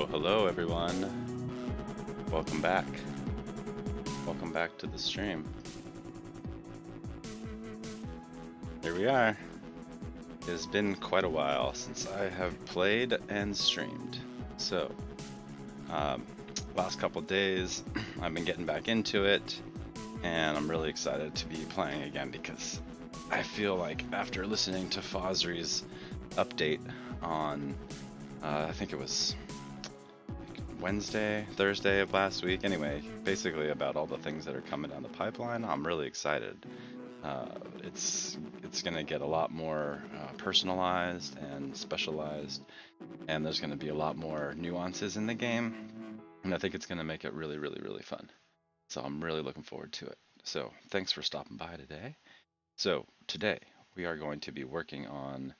Hello everyone. Welcome back. Welcome back to the stream. Here we are. It has been quite a while since I have played and streamed. So, last couple days I've been getting back into it, and I'm really excited to be playing again because I feel like after listening to Fosri's update on, I think it was Wednesday, Thursday of last week, anyway, basically about all the things that are coming down the pipeline, I'm really excited. It's gonna get a lot more personalized and specialized, and there's gonna be a lot more nuances in the game, and I think it's gonna make it really, really, really fun. So I'm really looking forward to it. So thanks for stopping by today. So today we are going to be working on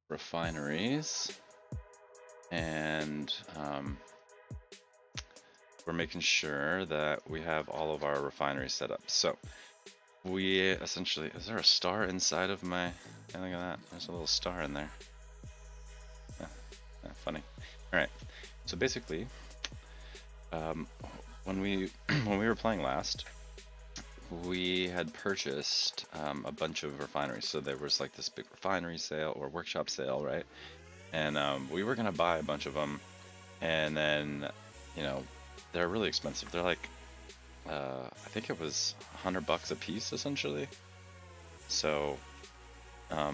refineries, and we're making sure that we have all of our refineries set up. So we essentially, is there a star inside of my, yeah, look at that, there's a little star in there. Funny. All right, so basically, when we were playing last, we had purchased a bunch of refineries. So there was like this big refinery sale or workshop sale, right? And we were gonna buy a bunch of them, and then, you know, they're really expensive. They're like, I think it was $100 a piece essentially. So I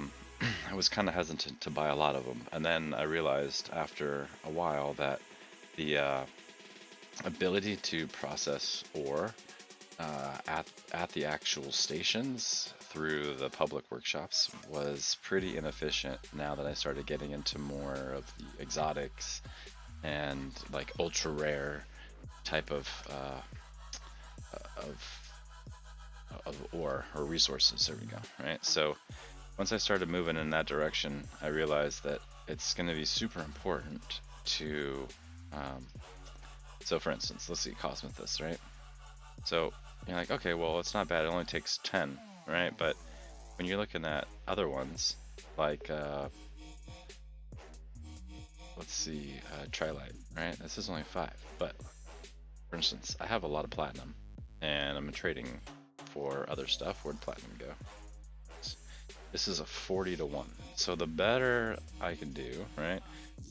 was kind of hesitant to buy a lot of them, and then I realized after a while that the ability to process ore at the actual stations through the public workshops was pretty inefficient now that I started getting into more of the exotics and like ultra rare type of ore or resources. There we go. Right. So once I started moving in that direction, I realized that it's going to be super important to. So for instance, let's see Cosmethus, right? So you're like, okay, well, it's not bad. It only takes 10, right? But when you're looking at other ones, like let's see, Trilite, right? This is only 5, but for instance, I have a lot of platinum, and I'm trading for other stuff. Where'd platinum go? This is a 40 to 1. So the better I can do, right?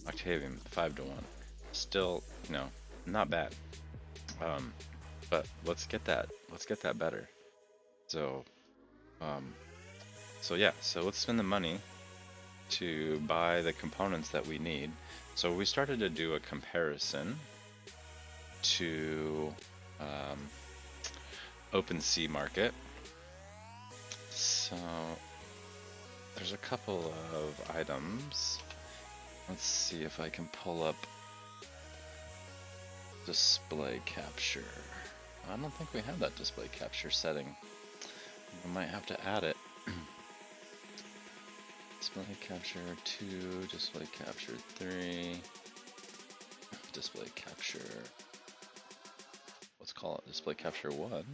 Octavium 5 to 1. Still, you know, not bad. But let's get that better. So, so yeah, so let's spend the money to buy the components that we need. So we started to do a comparison to OpenSea market. So there's a couple of items. Let's see if I can pull up Display capture. I don't think we have that display capture setting. We might have to add it. Display capture 2, display capture 3, display capture, let's call it display capture 1.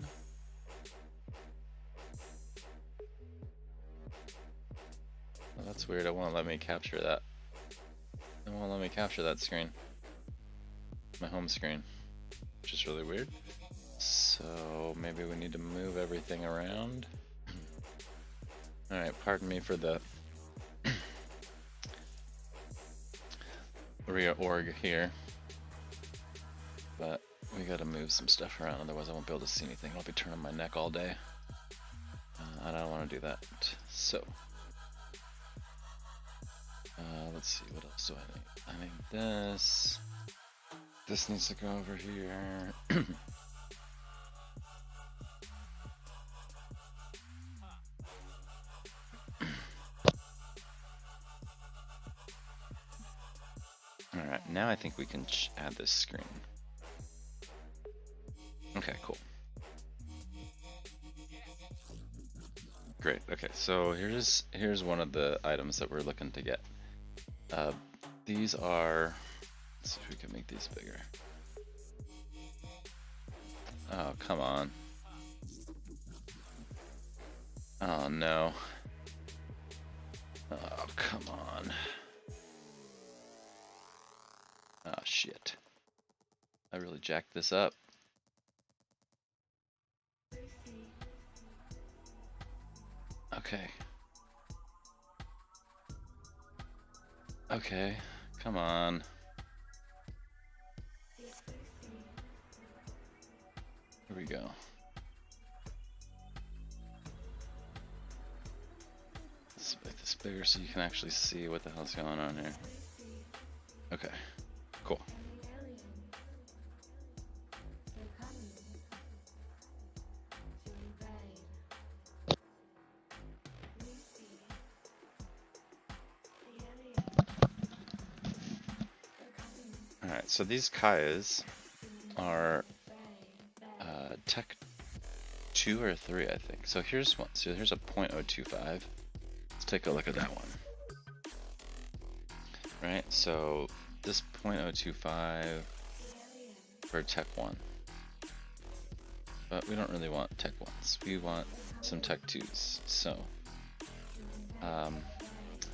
Oh, that's weird, it won't let me capture that. It won't let me capture that screen. My home screen, which is really weird. So maybe we need to move everything around. Alright, pardon me for the reorg here, but we gotta move some stuff around, otherwise I won't be able to see anything. I'll be turning my neck all day. I don't want to do that. So, let's see, what else do I need? I need this. This needs to go over here. Alright, now I think we can add this screen. Okay, cool. Great, okay, so here's one of the items that we're looking to get. These are, let's see if we can make these bigger. Oh, come on. Oh no. Oh, come on. Oh shit. I really jacked this up. Okay. Okay, come on. Here we go. Let's make this bigger so you can actually see what the hell's going on here. Okay, cool. Alright, so these Kayas are tech 2 or 3, I think. So here's one. So here's a .025. Let's take a look at that one. Right, so this .025 for tech 1. But we don't really want tech 1s. We want some tech 2s. So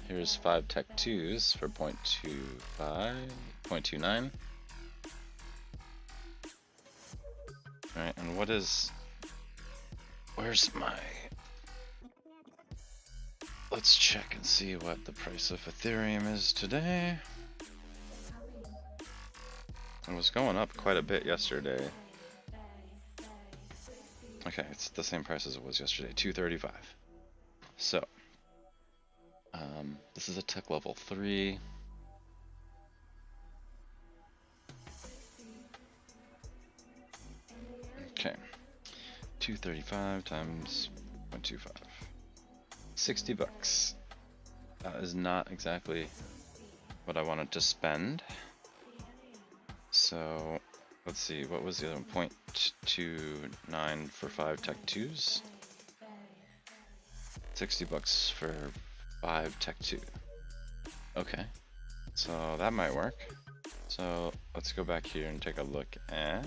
here's 5 tech 2s for .25, .29. Right, and where's my, let's check and see what the price of Ethereum is today. It was going up quite a bit yesterday. Okay, it's the same price as it was yesterday, 235. So, this is a tech level 3. Okay, 235 times 0.25. 60 bucks. That is not exactly what I wanted to spend. So, let's see, what was the other one? 0.29 for 5 tech 2s. 60 bucks for 5 tech 2. Okay, so that might work. So let's go back here and take a look at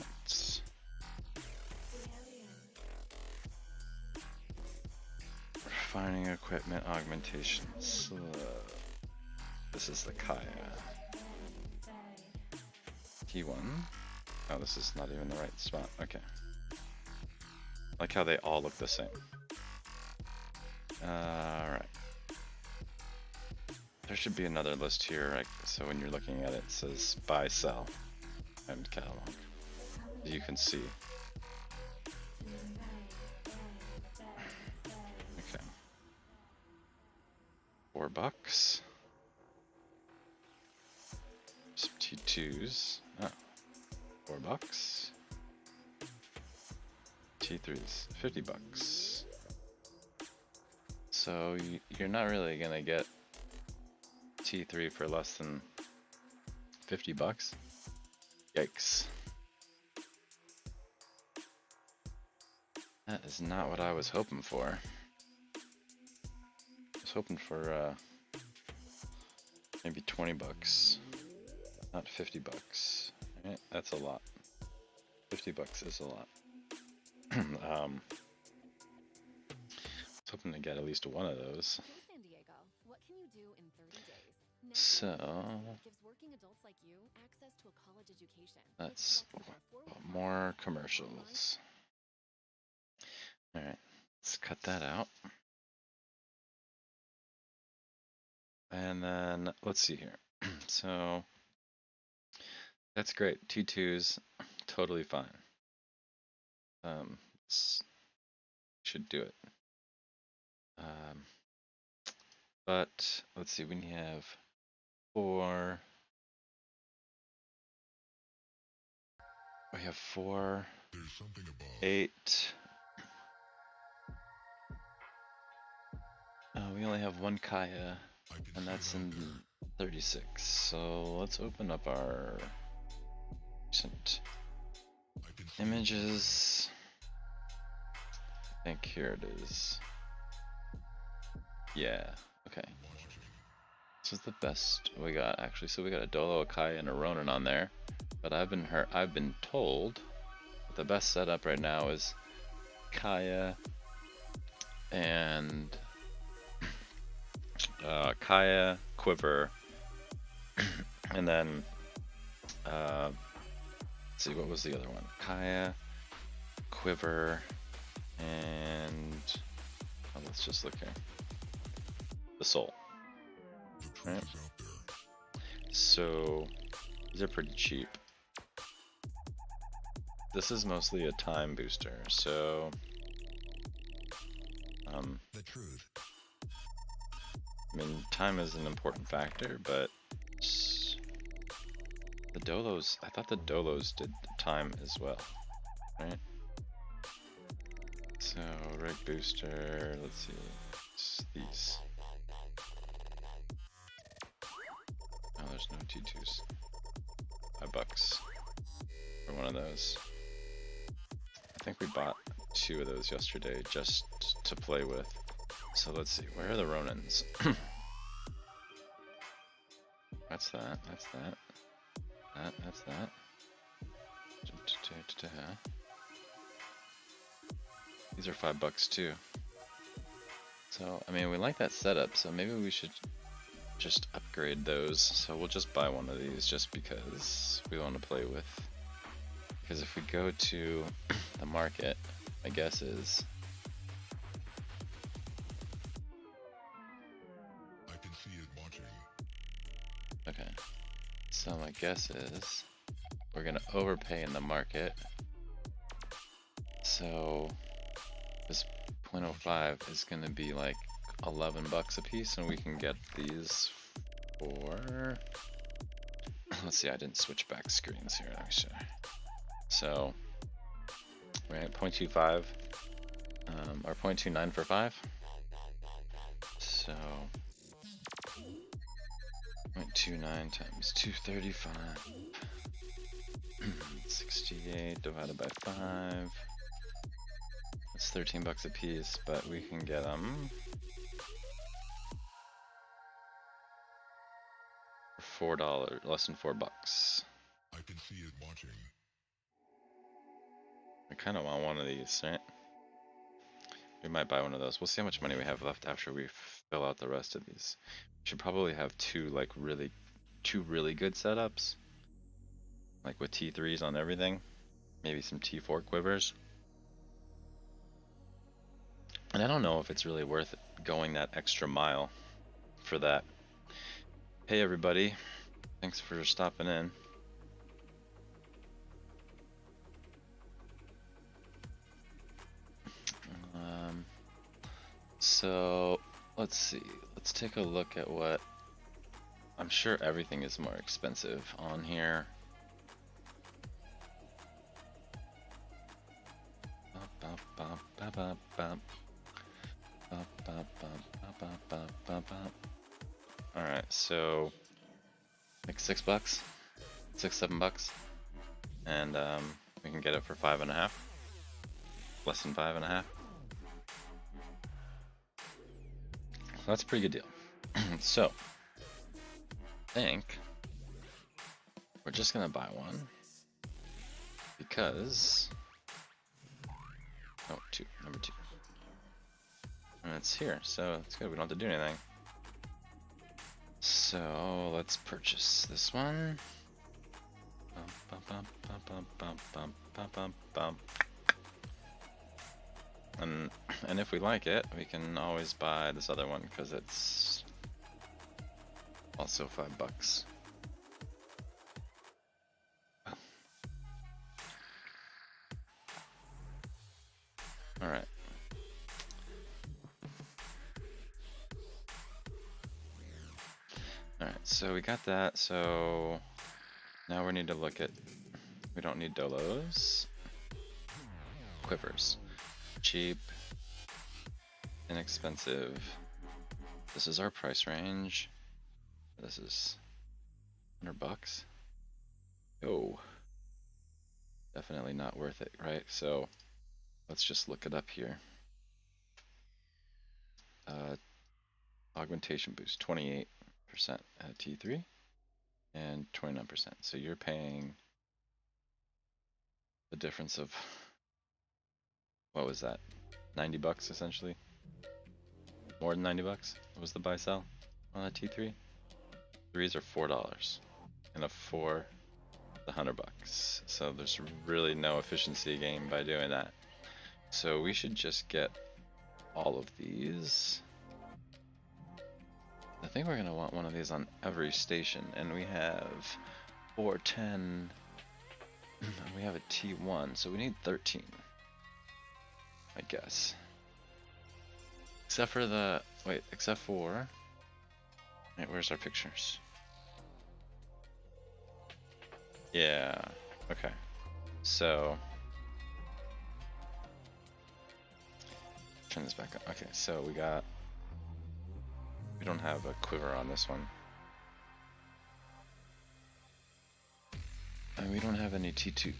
refining equipment augmentations. This is the Kaya. T1. Oh, this is not even the right spot. Okay. Like how they all look the same. Alright. There should be another list here, right? So when you're looking at it, it says buy, sell, and catalog. You can see. Okay. $4. Some T2s. Oh. $4. T3s, 50 bucks. So you're not really gonna get T3 for less than 50 bucks. Yikes. That is not what I was hoping for. I was hoping for maybe 20 bucks, not 50 bucks. Right? That's a lot. 50 bucks is a lot. I was hoping to get at least one of those. So that's more commercials. All right, let's cut that out. And then let's see here. So that's great. 2 2s, totally fine. Should do it. But let's see, we have 4. We have 4, 8. We only have 1 Kaya, and that's in 36. So let's open up our recent images. I think here it is. Yeah, okay. This is the best we got actually. So we got a Dolo, a Kaya, and a Ronin on there. But I've been told that the best setup right now is Kaya and Kaya, Quiver, and then let's see, what was the other one? Kaya, Quiver, and let's just look here. The Soul. Right? So these are pretty cheap. This is mostly a time booster, so the truth. I mean, time is an important factor, but the Dolos, I thought the Dolos did time as well, right? So rig booster, let's see, it's these. Oh, there's no T2s. $5 for one of those. I think we bought 2 of those yesterday just to play with. So let's see, where are the Ronins? That's that, that's that. That's that. These are $5 too. So, I mean, we like that setup, so maybe we should just upgrade those. So we'll just buy one of these just because we want to play with. Because if we go to the market, my guess is I can see it watching. okay. So my guess is we're gonna overpay in the market. So this 0.05 is gonna be like $11 a piece, and we can get these for. Let's see, I didn't switch back screens here. Let me show. So we're at 0.25 or 0.29 for 5. So 0.29 times 235. 68 divided by 5. That's $13 a piece, but we can get them for $4, less than $4. I can see it watching. I kind of want one of these, right? We might buy one of those. We'll see how much money we have left after we fill out the rest of these. We should probably have two really good setups, like with T3s on everything, maybe some T4 quivers. And I don't know if it's really worth going that extra mile for that. Hey everybody, thanks for stopping in. So let's see, let's take a look at what, I'm sure everything is more expensive on here. Alright, so like $6, $6, $7, and we can get it for 5.5. less than 5.5. So that's a pretty good deal. So, I think we're just gonna buy one because number two, and it's here, so it's good. We don't have to do anything. So let's purchase this one. And if we like it, we can always buy this other one because it's also $5. All right. All right, so we got that. So now we need to look at. We don't need dolos. Quivers. Cheap. Inexpensive. This is our price range. This is $100. Oh, definitely not worth it, right? So let's just look it up here. Augmentation boost, 28% at T3 and 29%. So you're paying the difference of, what was that? $90 essentially? More than $90? What was the buy sell on that T3? Threes are $4 and a 4 the $100. So there's really no efficiency gain by doing that. So we should just get all of these. I think we're gonna want one of these on every station, and we have 410. We have a T1, so we need 13, I guess. Except for the except for. Wait, where's our pictures? Yeah. Okay. So turn this back on. Okay, so we don't have a quiver on this one. And we don't have any T2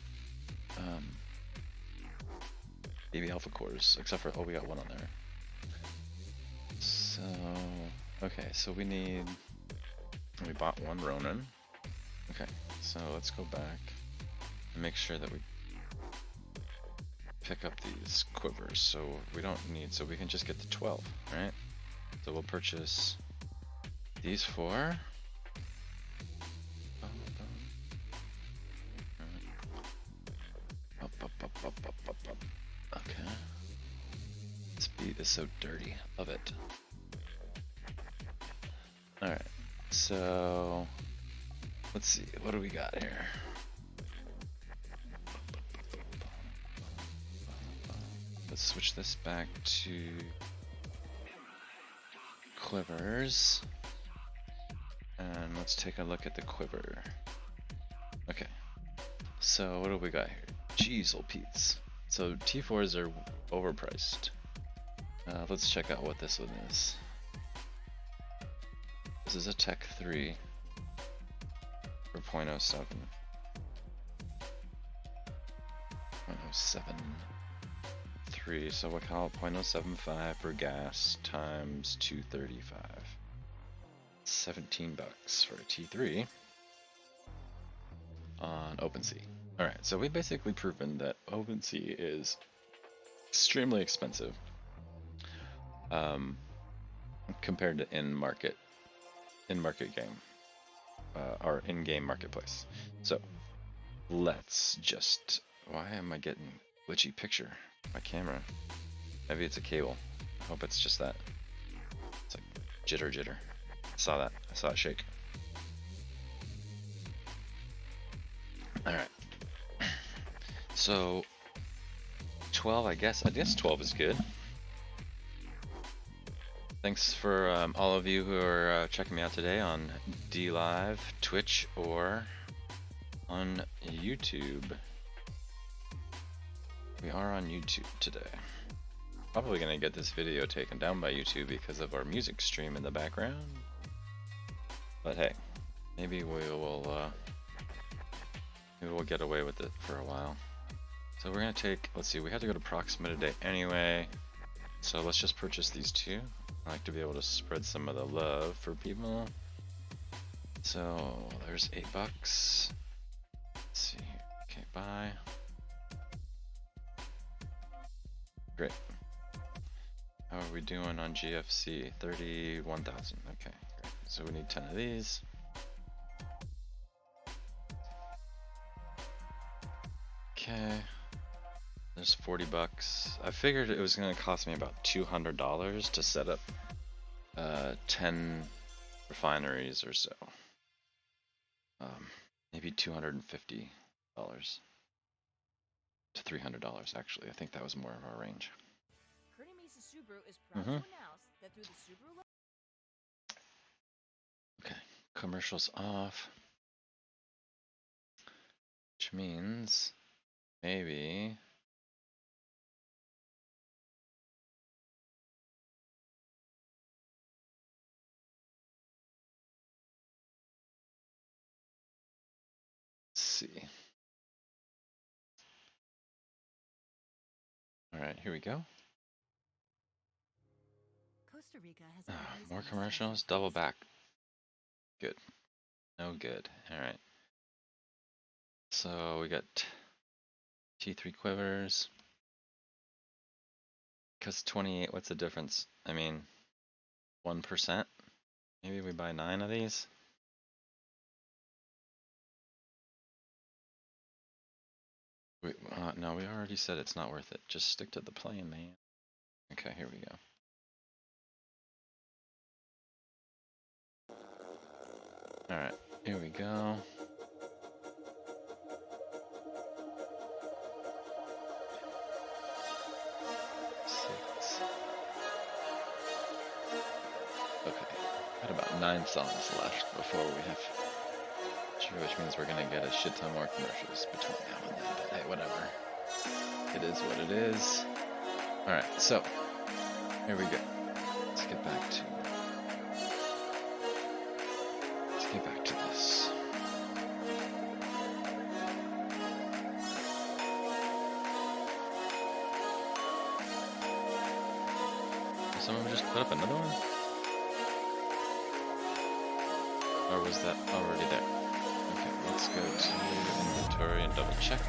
baby alpha cores, except for, we got one on there. So okay, so we bought one Ronin. Okay, so let's go back and make sure that we pick up these quivers. So we don't need, so we can just get the 12, right? So we'll purchase these 4. Okay. This beat is so dirty. Love it. Alright. So let's see. What do we got here? Let's switch this back to quivers, and let's take a look at the quiver. Okay, so what do we got here? Jeez, old Pete's. So T4s are overpriced. Let's check out what this one is. This is a Tech 3 for 0.07. 0.07. 3, so we'll call it 0.075 for gas times 235. $17 for a T3 on OpenSea. Alright, so we've basically proven that OpenSea is extremely expensive compared to in-market game or in-game marketplace. So let's just, why am I getting glitchy picture? My camera. Maybe it's a cable. I hope it's just that. It's like jitter. I saw that. I saw it shake. Alright. So 12, I guess 12 is good. Thanks for all of you who are checking me out today on DLive, Twitch, or on YouTube. We are on YouTube today. Probably gonna get this video taken down by YouTube because of our music stream in the background. But hey, maybe we'll get away with it for a while. So we're gonna take, let's see, we had to go to proximate today anyway. So let's just purchase these two. I like to be able to spread some of the love for people. So there's $8. Let's see here. Okay, buy. Great. How are we doing on GFC? 31,000. Okay, great. So we need 10 of these. Okay. There's $40. I figured it was going to cost me about $200 to set up 10 refineries or so. Maybe $250 to $300 actually. I think that was more of our range. Okay, commercials off, which means maybe see. All right, here we go. Costa Rica has more commercials, double back. Good. No good. All right. So we got T3 quivers. Because 28, what's the difference? I mean, 1%? Maybe we buy 9 of these? Wait, no, we already said it's not worth it. Just stick to the plan, man. Okay, here we go. Alright, here we go. Okay, got about 9 songs left before we have, which means we're gonna get a shit ton more commercials between now and then, but hey, whatever. It is what it is. Alright, so, here we go. Let's get back to this. Did someone just put up another one? Or was that already there? Okay, let's go to inventory and double check.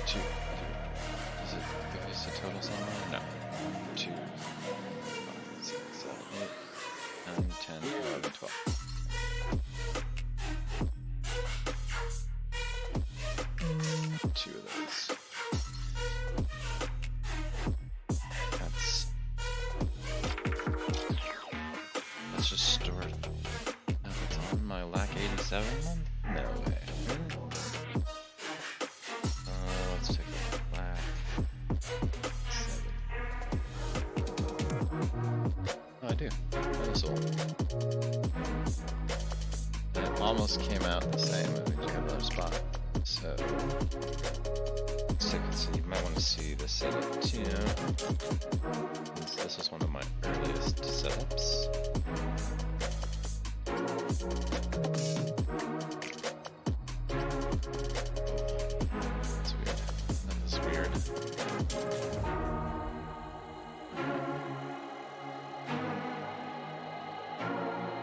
Does it give us a total somewhere? No. 2, 5, 6, 7, 8, 9, 10, 11, 12. Two of those. Let's just store it. Now it's on my LAC 87 one? No way. Let's take a look at LAC 7. Oh, I do. Console. And it almost came out the same, but we just got another spot. So, let's take a see. You might want to see the setup too. This is one of my earliest setups. That's weird.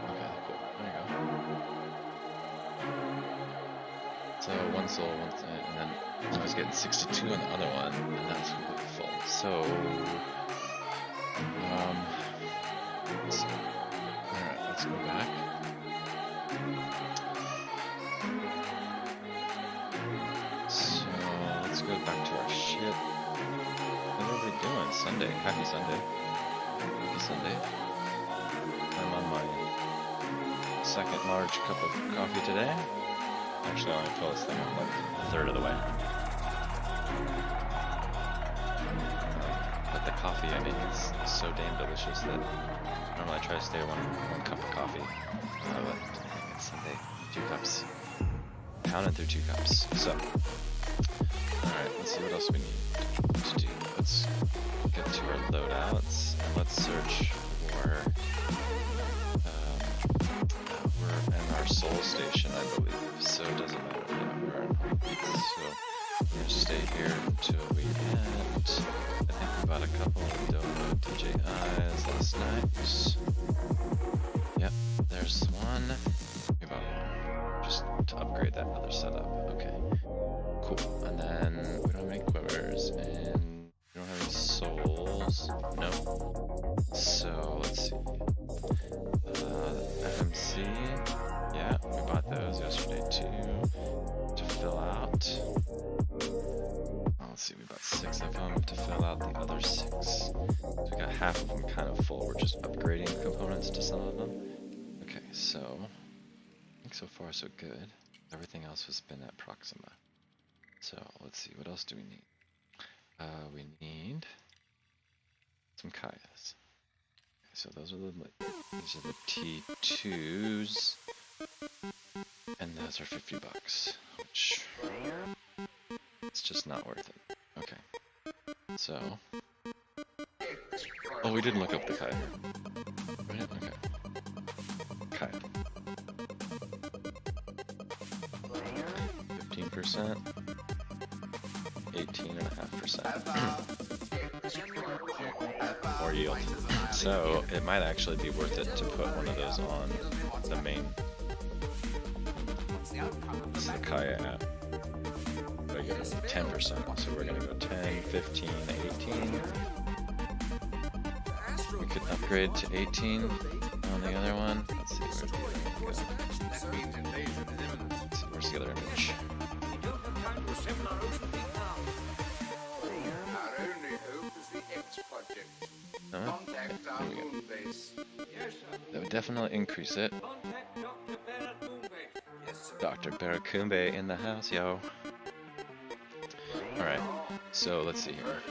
Okay, cool. There you go. So one soul, and then I was getting 62 on the other one, and that's completely full. So, let's see. Alright, let's go back. So, let's go back to our shit. How's everybody doing? Sunday. Happy Sunday. Happy Sunday. I'm on my second large cup of coffee today. Actually, I only fill this thing up like a third of the way. But the coffee I make is so damn delicious that normally I try to stay on one cup of coffee. But it's Sunday, 2 cups. Pounding through 2 cups. So, alright, let's see what else we need to do. Let's get to our loadouts and let's search for we're in our soul station, I believe, so it doesn't matter. Yeah, we're in home. So we're gonna stay here until we end. I think we bought a couple of Dodo DJIs last night. Yep, there's one. We bought one just to upgrade that other setup. Okay, cool. And then we don't have any quivers and we don't have any souls. Nope. So let's see. FMC. Yeah, we bought those yesterday too to fill out. Let's see, we bought 6 of them to fill out the other 6. So we got half of them kind of full. We're just upgrading components to some of them. Okay, so I think so far so good. Everything else has been at Proxima. So let's see, what else do we need? We need some Kayas. Okay, so those are these are the T2s, and those are $50, which it's just not worth it. Okay, so oh, we didn't look up the Kaya. Right? Okay, Kaya. 15%, 18.5%. More yield. So it might actually be worth it to put one of those on the main Kaya app. I get 10%, so we're gonna go 10, 15, 18. We could upgrade to 18 on the other one. Let's see where we go. Let's see, where's the other image? No? Okay, there we go. That would definitely increase it. Dr. Barakumbe in the house, yo. Alright, so let's see here.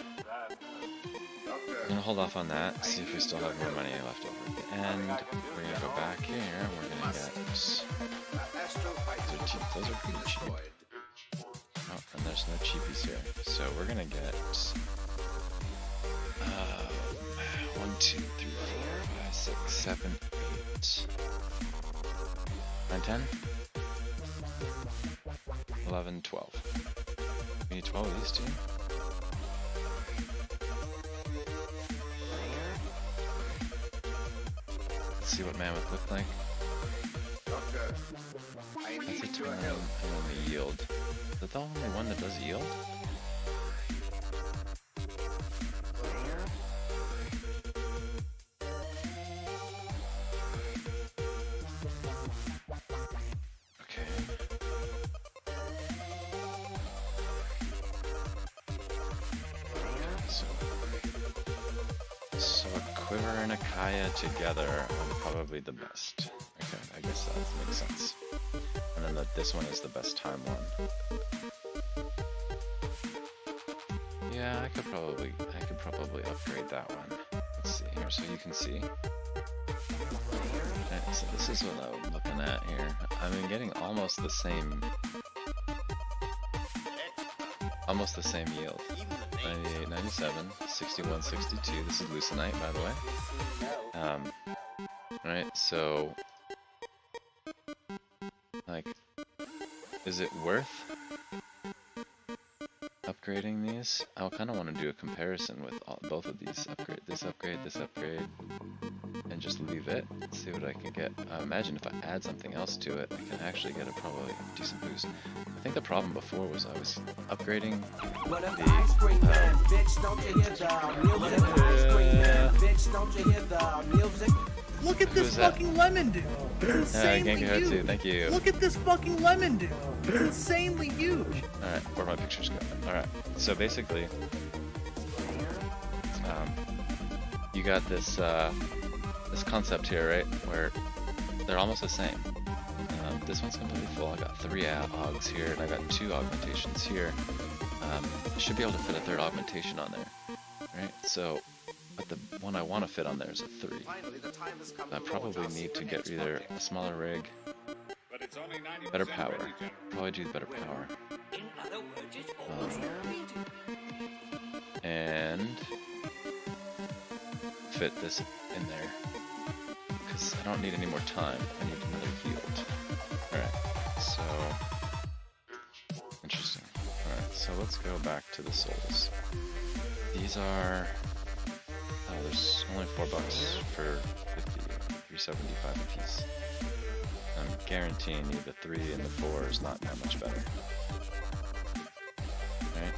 I'm gonna hold off on that, see if we still have more money left over at the end. We're gonna go back here, and we're gonna get... Those are pretty cheap. Oh, and there's no cheapies here. So we're gonna get... 1, 2, 3, 4, 5, 6, 7, 8... 9, 10? 11, 12. We need 12 of these too. Let's see what Mammoth looked like. That's a turn and then the yield. Is that the only one that does yield? Quiver and a Kaya together are probably the best. Okay, I guess that makes sense. And then this one is the best time one. Yeah, I could probably upgrade that one. Let's see here, so you can see. Okay, so this is what I'm looking at here. I'm getting almost the same yield. 98, 97, 61, 62. This is Lucenite, by the way. Right, so, like, is it worth upgrading these? I kind of want to do a comparison with both of these. This upgrade, and just leave it. See what I can get. Imagine if I add something else to it, I can actually get a probably decent boost. I think the problem before was I was upgrading Look at this fucking lemon dude. It's insanely huge. Thank you. Look at this fucking lemon dude. It's insanely huge. Alright, where my pictures go. Alright, so basically, you got this this concept here, right, where they're almost the same. This one's completely full. I got 3 augs here, and I got 2 augmentations here. I should be able to fit a 3rd augmentation on there, right? So, but the one I want to fit on there is a 3. I probably need to get either a smaller rig, better power, probably do better power, and fit this in there. because I don't need any more time. I need another healed. Alright, so... Interesting. Alright, so let's go back to the souls. These are... Oh, there's only $4 for 50, 375 a piece. I'm guaranteeing you the 3 and the 4 is not that much better. Right?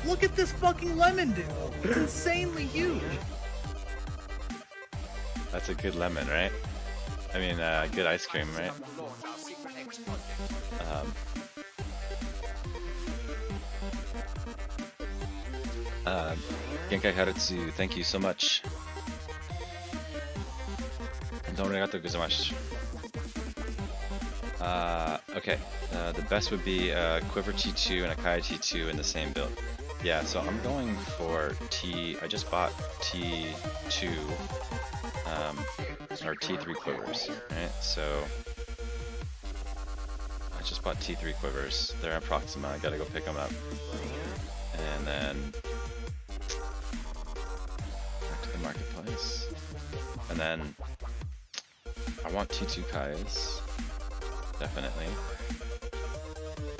Look at this fucking lemon, dude. It's insanely huge. That's a good lemon, right? I mean, good ice cream, right? Genkai Haritsu, thank you so much. Arigatou gozaimasu. Okay, the best would be Quiver T2 and a Kai T2 in the same build. Yeah, so I'm going for I just bought T2, or T3 quivers, right? So, I just bought T3 quivers. They're at Proxima, I gotta go pick them up. And then, back to the marketplace. And then, I want T2 Kais, definitely.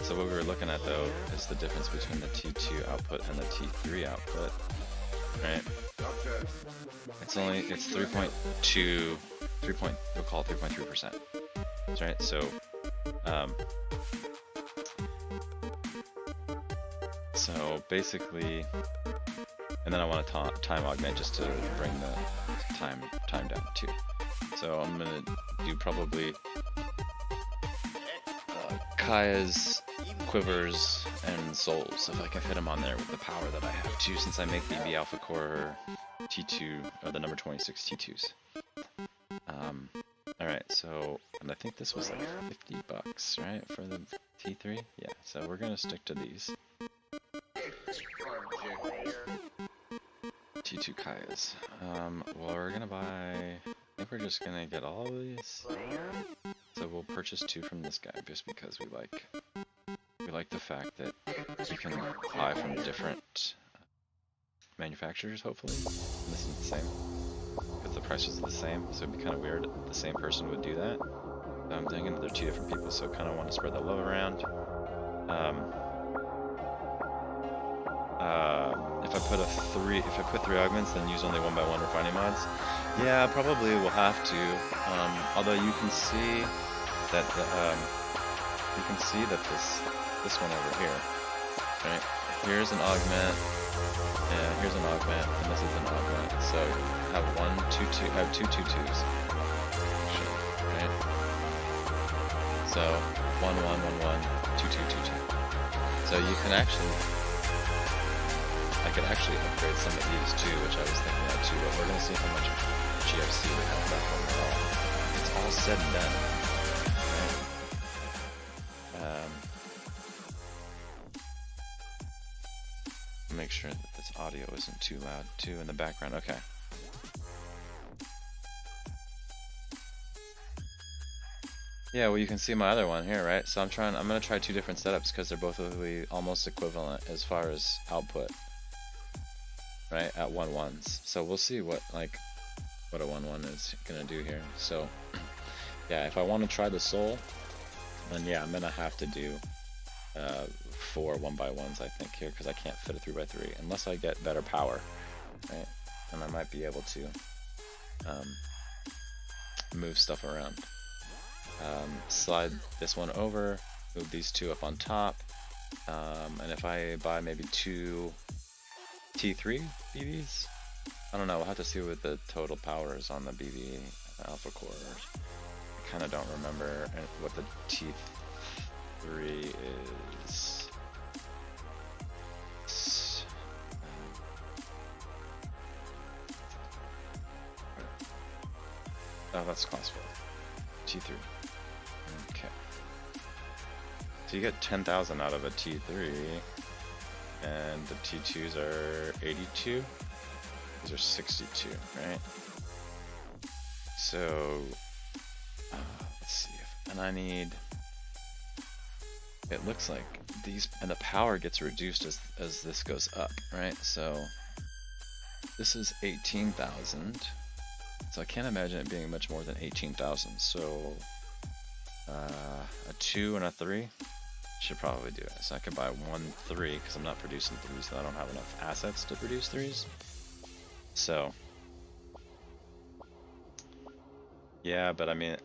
So what we were looking at though is the difference between the T2 output and the T3 output, right? It's 3.2, we'll call it 3.3%. That's right, so, so basically, and then I want to time augment just to bring the time down too. So I'm gonna do probably Kaya's quivers and souls if I can fit them on there with the power that I have too, since I make BB Alpha Core T2 or the number 26 T2s. Alright, so and I think this was like $50, right, for the T3? Yeah, so we're gonna stick to these. T2 Kayas. Well, we're gonna buy, I think we're just gonna get all of these. So we'll purchase 2 from this guy just because we like the fact that we can buy from different manufacturers, hopefully. And this is the same, because the prices are the same, so it'd be kind of weird if the same person would do that. So I'm thinking that they're 2 different people, so kind of want to spread the love around. If I put 3 augments, then use only 1x1 refining mods. Yeah, probably will have to. Although you can see that this one over here, right? Here's an augment, and here's an augment, and this is an augment. So I have 2 2s. Right? So 1 1 1 1 2 2 2 2. So you can actually, I could actually upgrade some of these too, which I was thinking of too. But we're gonna see how much GFC we have left overall. It's all said and done. Make sure that this audio isn't too loud too in the background. Okay. Yeah, well you can see my other one here, right? So I'm gonna try 2 different setups because they're both really almost equivalent as far as output, right? At 1-1s. So we'll see what a 1-1 is gonna do here. So yeah, if I want to try the soul, then yeah, I'm gonna have to do 4 1x1s I think here, because I can't fit a 3x3 unless I get better power, right? And I might be able to move stuff around. Slide this one over, move these 2 up on top, and if I buy maybe 2 T3 BBs, I don't know, we'll have to see what the total power is on the BB Alpha Core. I kind of don't remember what the T3 is. Oh, that's class 4. T3. Okay. So you get 10,000 out of a T3, and the T2s are 82. These are 62, right? So, let's see. And I need. It looks like these, and the power gets reduced as this goes up, right? So, this is 18,000. So I can't imagine it being much more than 18,000. So a 2 and a 3 should probably do it. So I could buy 1 3 because I'm not producing 3s, so I don't have enough assets to produce 3s. So yeah, but I mean,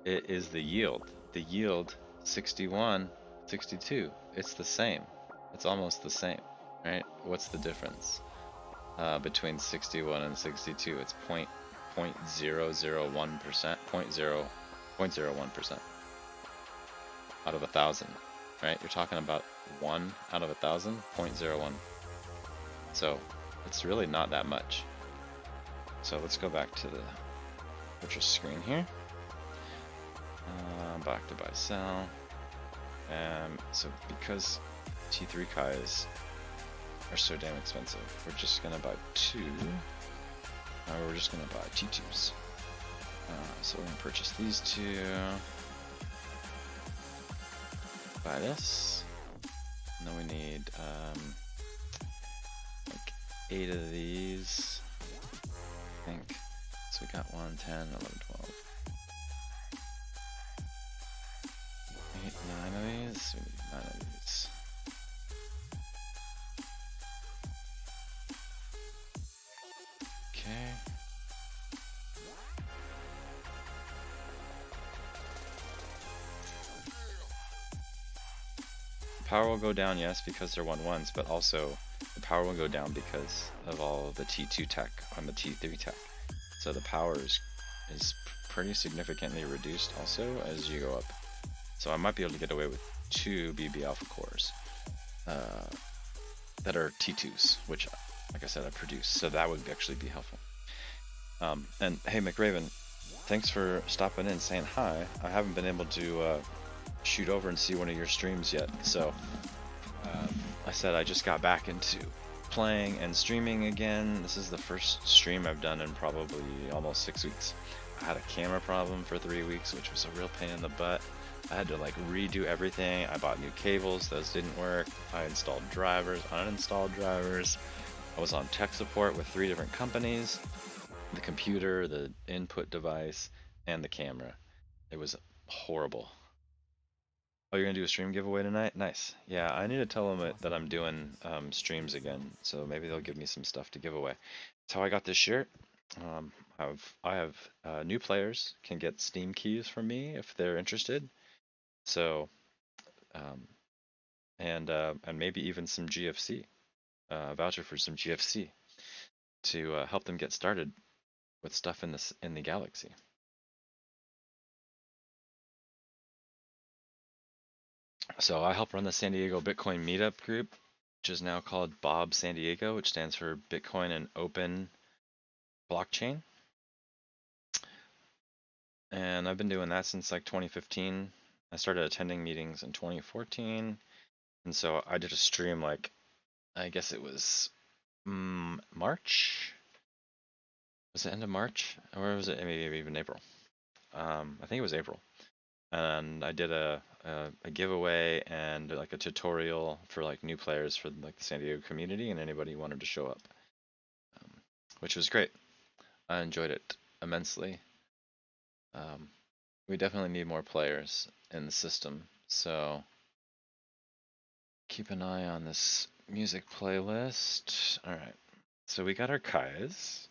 it is the yield. The yield 61, 62. It's the same. It's almost the same, right? What's the difference between 61 and 62? It's 0.001%, 0.01% out of 1,000, right? You're talking about 1 out of 1,000, 0.01. So it's really not that much. So let's go back to the purchase screen here. Back to buy sell. So because T3 Kais are so damn expensive, we're just gonna buy 2. We're just gonna buy T2s. So we're gonna purchase these 2. Buy this. And then we need like 8 of these, I think. So we got 1, 10, 11, 12. 8, 9 of these. We need 9 of these. Okay. Power will go down, yes, because they're 1-1s, but also the power will go down because of all the T2 tech on the T3 tech. So the power is pretty significantly reduced also as you go up. So I might be able to get away with 2 BB alpha cores that are T2s, which, like I said, I produce. So that would actually be helpful. And hey, McRaven, thanks for stopping in, saying hi. I haven't been able to shoot over and see one of your streams yet. So I said I just got back into playing and streaming again. This is the first stream I've done in probably almost 6 weeks. I had a camera problem for 3 weeks, which was a real pain in the butt. I had to like redo everything. I bought new cables, those didn't work. I installed drivers, uninstalled drivers. I was on tech support with 3 different companies. The computer, the input device, and the camera. It was horrible. Oh, you're gonna do a stream giveaway tonight? Nice. Yeah, I need to tell them that I'm doing streams again, so maybe they'll give me some stuff to give away. That's how I got this shirt. I have new players can get Steam keys from me if they're interested. So, and maybe even some GFC, voucher for some GFC to help them get started with stuff in the galaxy. So I help run the San Diego Bitcoin meetup group, which is now called Bob San Diego, which stands for Bitcoin and Open Blockchain. And I've been doing that since like 2015. I started attending meetings in 2014. And so I did a stream like, I guess it was March? Was it end of March? Or was it maybe even April? I think it was April. And I did a giveaway and like a tutorial for like new players for like the San Diego community and anybody who wanted to show up, which was great. I enjoyed it immensely. We definitely need more players in the system, so keep an eye on this music playlist. All right, so we got our Kais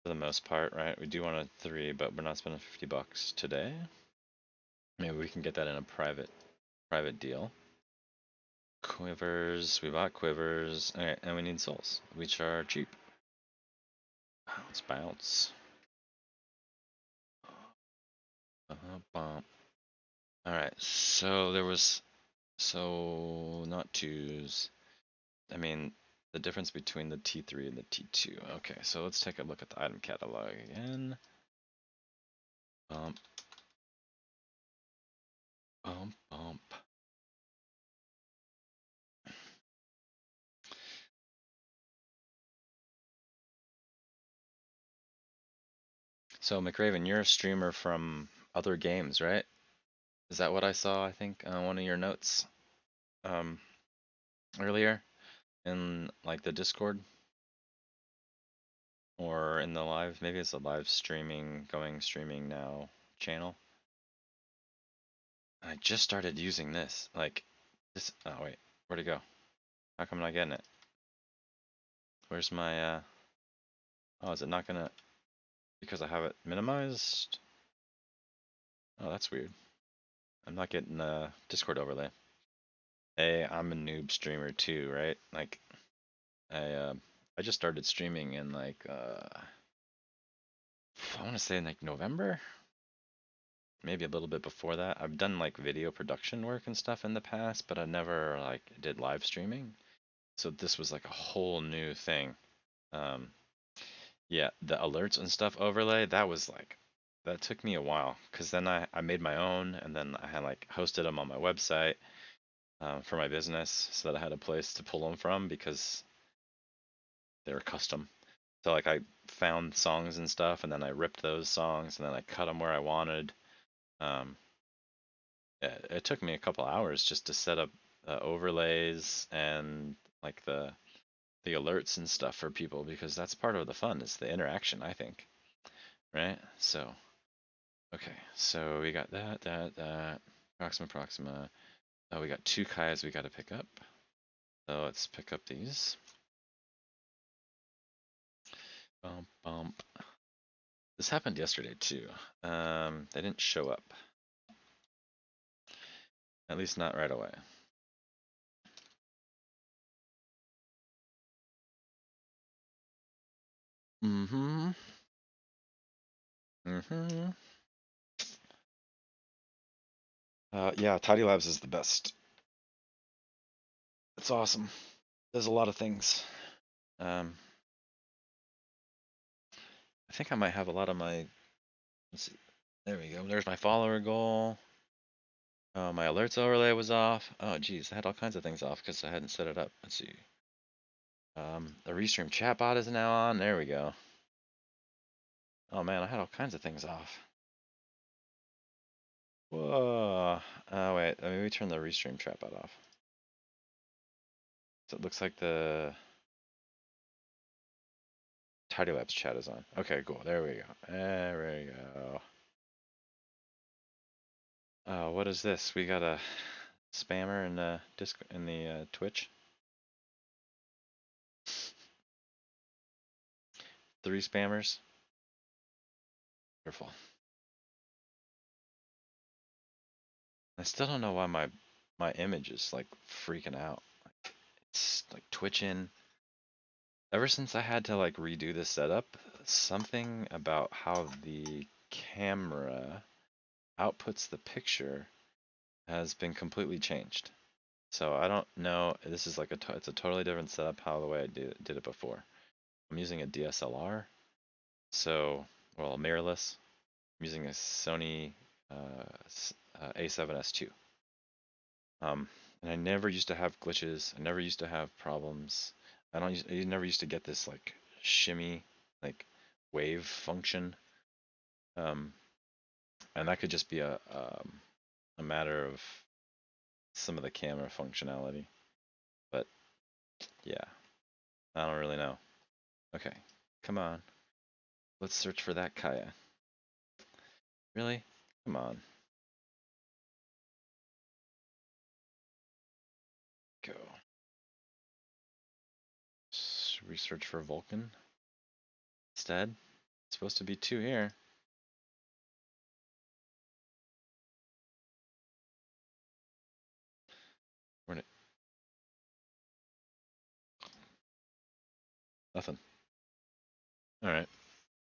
for the most part, right? We do want a 3, but we're not spending $50 today. Maybe we can get that in a private deal. Quivers, we bought quivers. Alright, and we need souls, which are cheap. Let's bounce. Alright, so there was, not 2s. I mean, the difference between the T3 and the T2. Okay, so let's take a look at the item catalog again. Bump. Bump, bump. So McRaven, you're a streamer from other games, right? Is that what I saw, I think, on one of your notes earlier in like the Discord? or in the live, maybe it's a live streaming, streaming now channel. I just started using this, like this. Oh wait, where'd it go? How come I'm not getting it? Where's my oh, is it not gonna, because I have it minimized? Oh, that's weird. I'm not getting the Discord overlay. Hey, I'm a noob streamer too, right? Like, I just started streaming in like I want to say in like November, maybe a little bit before that. I've done like video production work and stuff in the past, but I never like did live streaming. So this was like a whole new thing. Um, yeah, the alerts and stuff overlay, that was like, that took me a while, because then I made my own, and then I had like hosted them on my website for my business, so that I had a place to pull them from because they were custom. So like I found songs and stuff, and then I ripped those songs, and then I cut them where I wanted. Um, it took me a couple hours just to set up overlays and like the alerts and stuff for people, because that's part of the fun, is the interaction, I think. Right? So, okay, so we got that. Proxima. Oh, we got 2 Kais we got to pick up. So let's pick up these. Bump. This happened yesterday too. They didn't show up. At least not right away. Yeah, Tidy Labs is the best. It's awesome. Does a lot of things. I think I might have a lot of my, let's see. There we go. There's my follower goal. My alerts overlay was off. Oh, geez, I had all kinds of things off because I hadn't set it up. Let's see. The restream chatbot is now on. There we go. Oh man, I had all kinds of things off. Whoa. Oh wait, let me turn the restream chatbot off. So it looks like the Tidy Labs chat is on. Okay, cool. There we go. There we go. Oh, what is this? We got a spammer in the Twitch. 3 spammers. Wonderful. I still don't know why my image is like freaking out. It's like twitching. Ever since I had to like redo the setup, something about how the camera outputs the picture has been completely changed. So I don't know. This is like it's a totally different setup how the way I did it before. I'm using a DSLR, so well mirrorless. I'm using a Sony A7S II. And I never used to have glitches. I never used to have problems. I never used to get this like shimmy, like wave function. And that could just be a matter of some of the camera functionality. But yeah, I don't really know. Okay, come on. Let's search for that Kaya. Really? Come on. Go. Research for Vulcan instead. It's supposed to be 2 here. Where'd it? Nothing. Alright.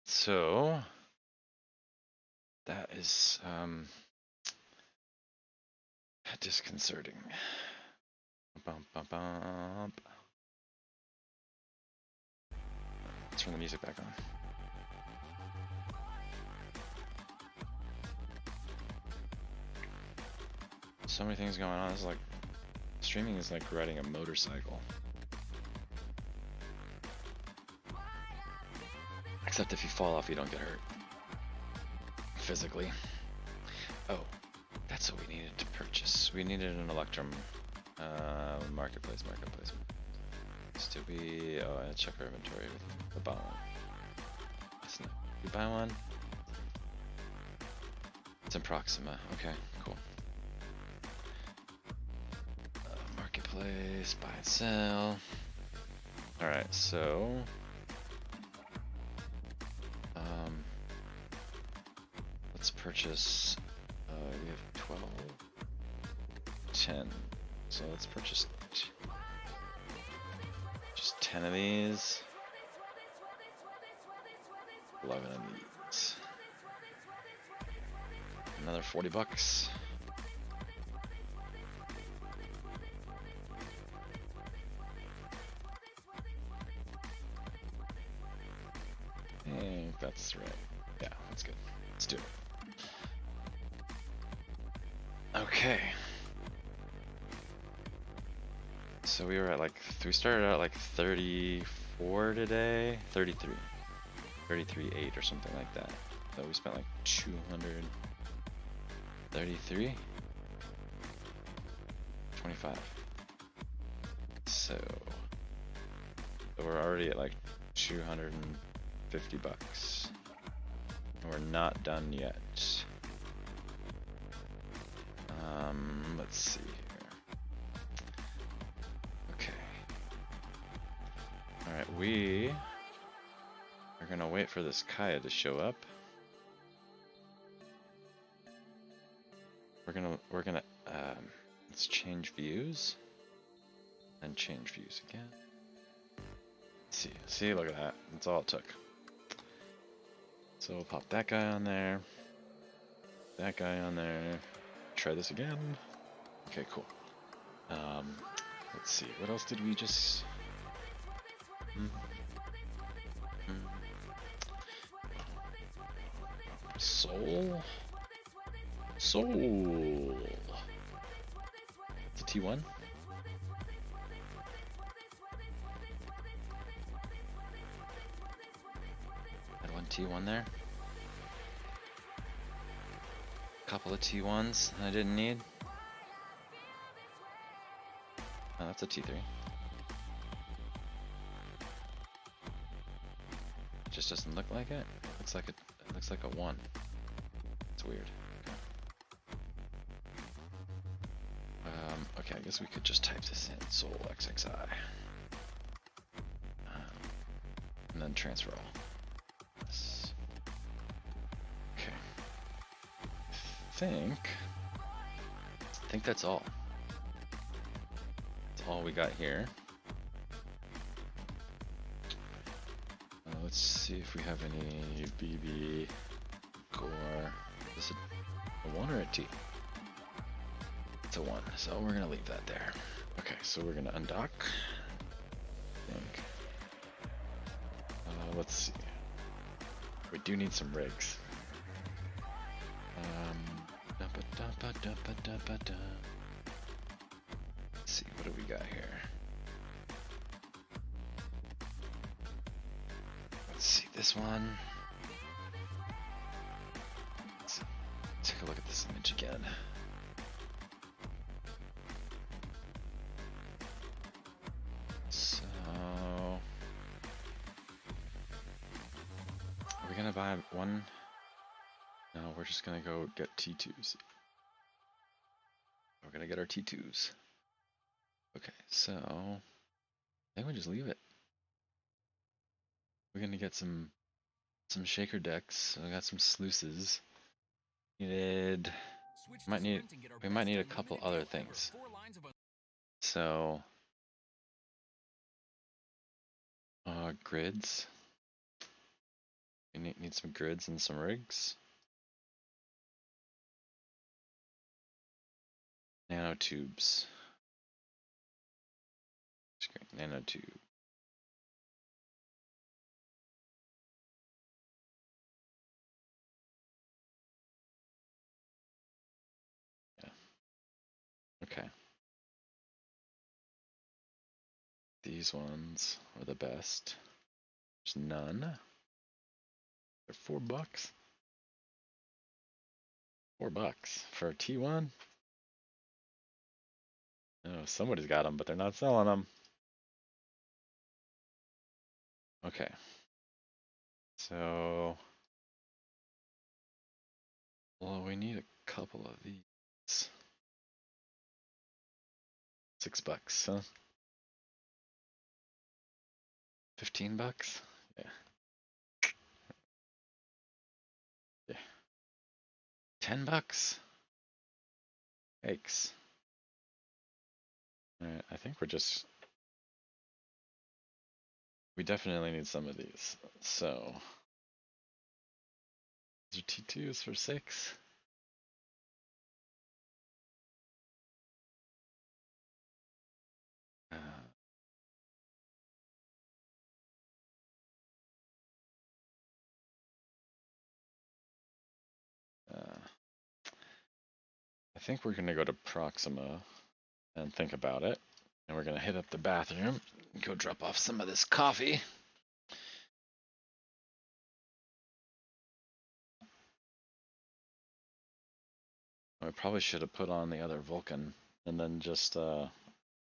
So that is disconcerting. Let's turn the music back on. So many things going on. It's like streaming is like riding a motorcycle. Except if you fall off, you don't get hurt. Physically. Oh, that's what we needed to purchase. We needed an Electrum marketplace. Did we? Oh, I check our inventory with the bottom. You buy one? It's in Proxima. Okay, cool. Marketplace, buy and sell. Alright, so let's purchase we have 12, 10. So let's purchase just 10 of these. 11 of these. Another 40 bucks. I think that's right. Yeah, that's good. Let's do it. Okay. So we were at like, we started out like 34 today, 33. 33.8 or something like that. So we spent like 233? 25. So we're already at like 250 bucks. And we're not done yet. Let's see here. Okay. Alright, we are gonna wait for this Kaya to show up. We're gonna let's change views and change views again. Let's see, look at that. That's all it took. So we'll pop that guy on there, that guy on there. Try this again. Okay, cool. Let's see, what else did we just? Soul. It's a T1. Had one T1 there. Couple of T1s I didn't need. Oh, that's a T3. Just doesn't look like it. It looks like a 1. It's weird. Okay, I guess we could just type this in, Soul XXI. And then transfer all. Yes. Okay. I think that's all. That's all we got here. Let's see if we have any BB core. Is it a 1 or a T? It's a 1, so we're gonna leave that there. Okay, so we're gonna undock. I think. Let's see. We do need some rigs. Let's see, what do we got here? Let's see this one. Let's take a look at this image again. So, are we gonna buy one? No, we're just gonna go get T2s. We're gonna get our T2s. Okay, so I think we just leave it. We're gonna get some shaker decks. I got some sluices. We might need a couple other things. So grids. We need some grids and some rigs. Nanotubes. Nanotube. Yeah. Okay. These ones are the best. There's none. They're $4. $4 for a T1. Oh, somebody's got them, but they're not selling them. Okay. So Well, we need a couple of these. $6, huh? $15? Yeah. Yeah. $10? Yikes. Alright, I think we definitely need some of these. So, these are T2s for 6. Uh, I think we're gonna go to Proxima and think about it. And we're gonna hit up the bathroom, go drop off some of this coffee. I probably should have put on the other Vulcan and then just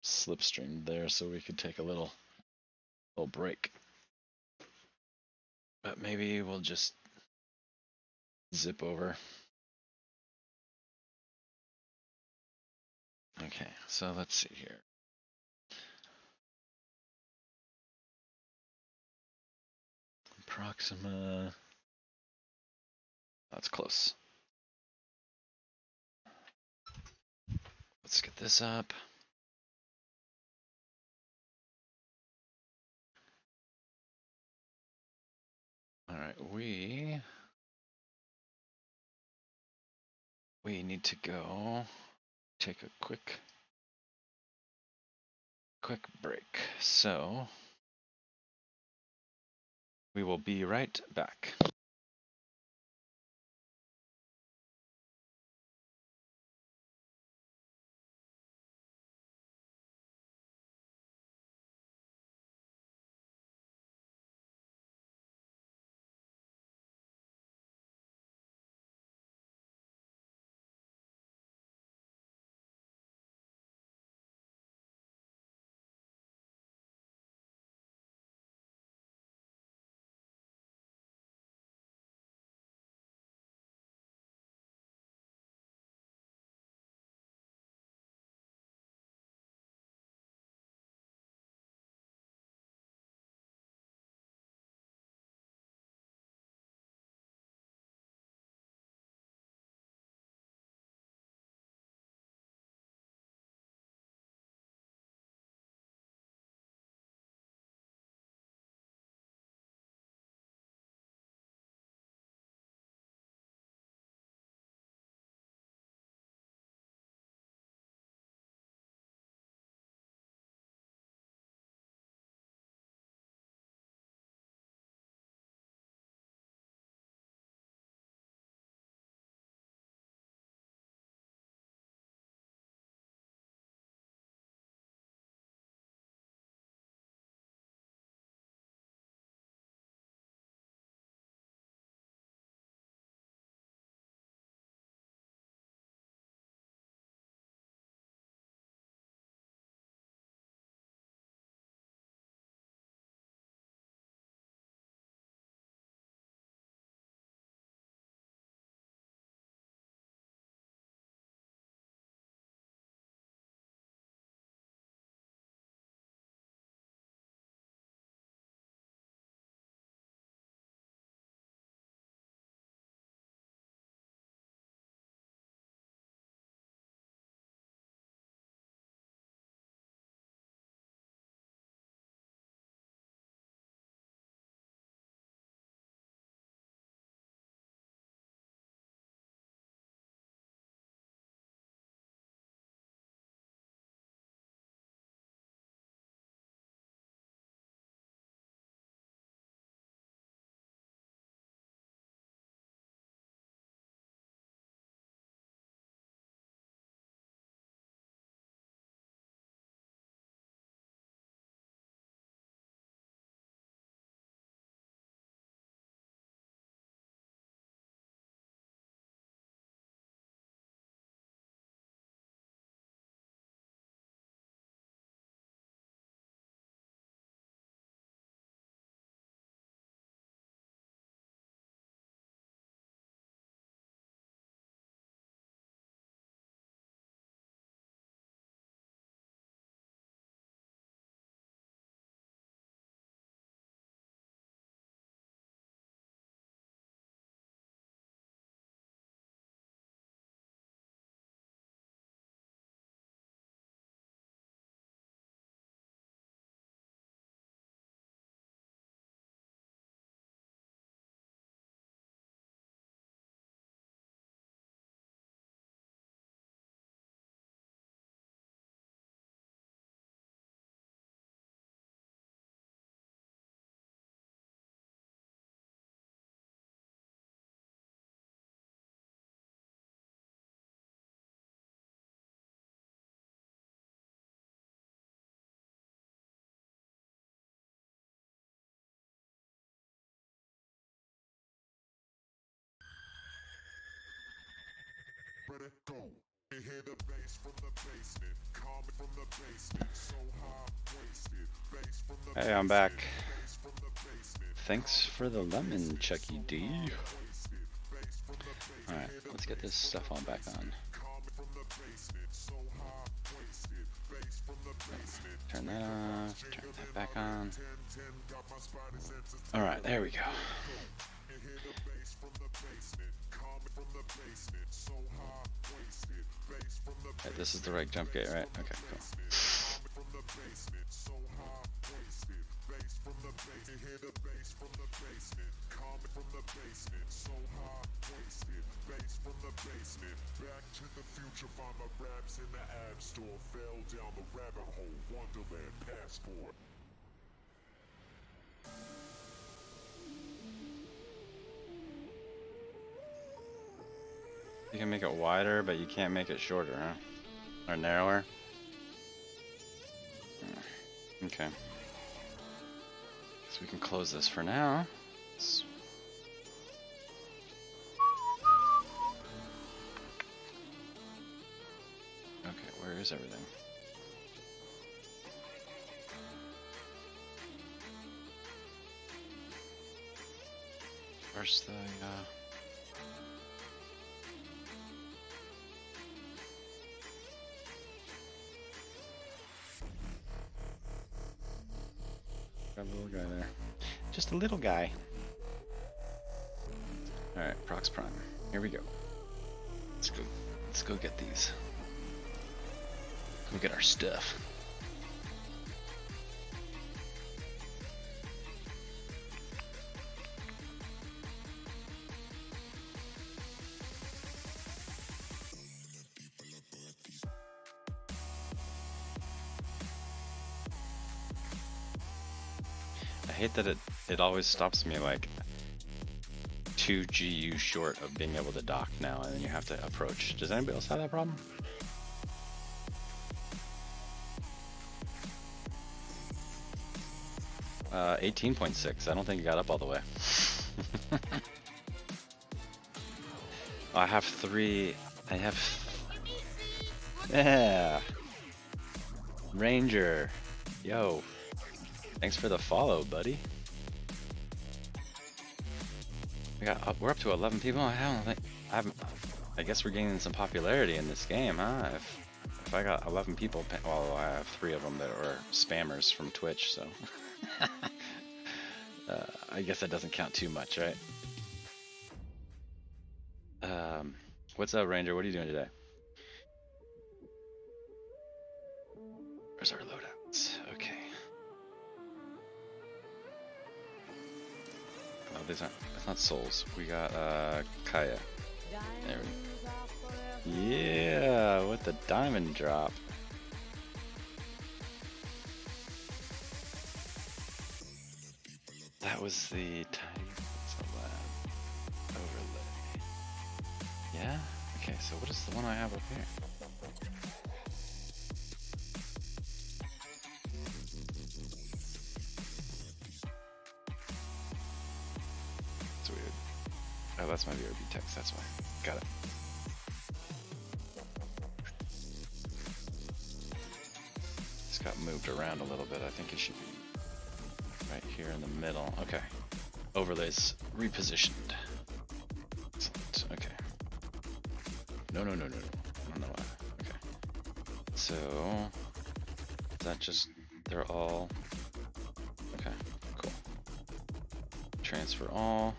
slipstreamed there so we could take a little break. But maybe we'll just zip over. Okay, so let's see here. Proxima. That's close. Let's get this up. All right, we need to go take a quick break. So we will be right back. Hey, I'm back. Thanks for the lemon, Chucky D. Alright, let's get this stuff all back on. Turn that off, turn that back on. Alright, there we go. Okay, this is the right jump gate, right? Okay, cool. Back to the future, find my raps in the app store. Fell down the rabbit hole, Wonderland passport. You can make it wider, but you can't make it shorter, huh? Or narrower? Okay. So we can close this for now. Okay, where is everything? Where's the, got a little guy there. Just a little guy. Alright, Prox Prime. Here we go. Let's go get these. Go get our stuff. I hate that it always stops me like 2 GU short of being able to dock now, and then you have to approach. Does anybody else have that problem? Uh, 18.6. I don't think it got up all the way. I have 3. I have. Yeah. Ranger. Yo. Thanks for the follow, buddy. We're up to 11 people. I guess we're gaining some popularity in this game, huh? If I got 11 people, well, I have 3 of them that are spammers from Twitch, so I guess that doesn't count too much, right? What's up, Ranger? What are you doing today? Where's our loadouts? Okay. Oh, that's not souls. We got Kaya. There we go. Yeah, with the diamond drop. That was the tiny overlay. Yeah? Okay, so what is the one I have up here? It's weird. Oh, that's my VRB text, that's why. Got it. It's got moved around a little bit. I think it should be right here in the middle. Okay. Overlays repositioned. Excellent. Okay. No. I don't know why. Okay. So, is that just, they're all, okay, cool. Transfer all.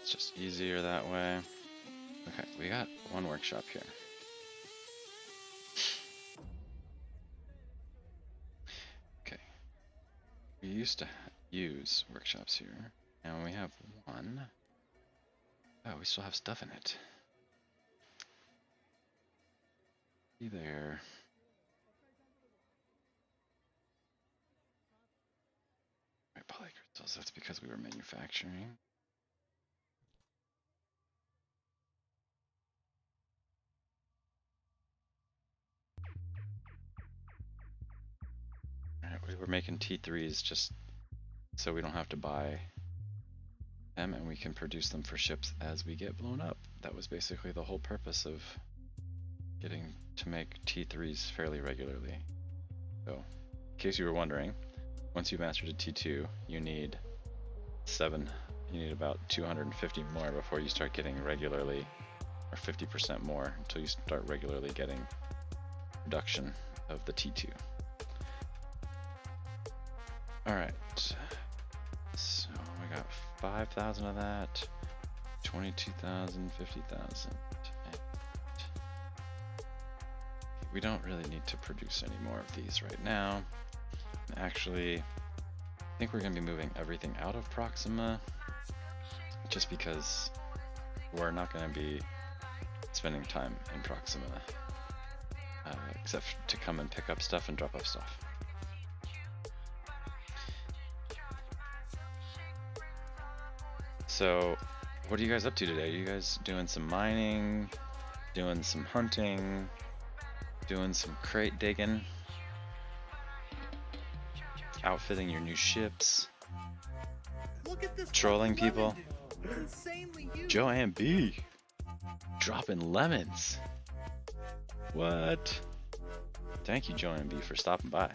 It's just easier that way. Okay, we got one workshop here. Okay. We used to use workshops here, and we have one. Oh, we still have stuff in it. Be there. Right, polycrystals, that's because we were manufacturing. Alright, we were making T3s just so we don't have to buy them, and we can produce them for ships as we get blown up. That was basically the whole purpose of getting to make T3s fairly regularly. So, in case you were wondering, once you've mastered a T2, you need about 250 more before you start getting regularly, or 50% more until you start regularly getting production of the T2. Alright, so we got 5,000 of that, 22,000, 50,000. We don't really need to produce any more of these right now. Actually, I think we're going to be moving everything out of Proxima, just because we're not going to be spending time in Proxima, except to come and pick up stuff and drop off stuff. So, what are you guys up to today? Are you guys doing some mining, doing some hunting, doing some crate digging, outfitting your new ships, Look at this trolling fucking people? lemon, dude. It's insanely huge. Joanne B. dropping lemons. What? Thank you, Joanne B, for stopping by.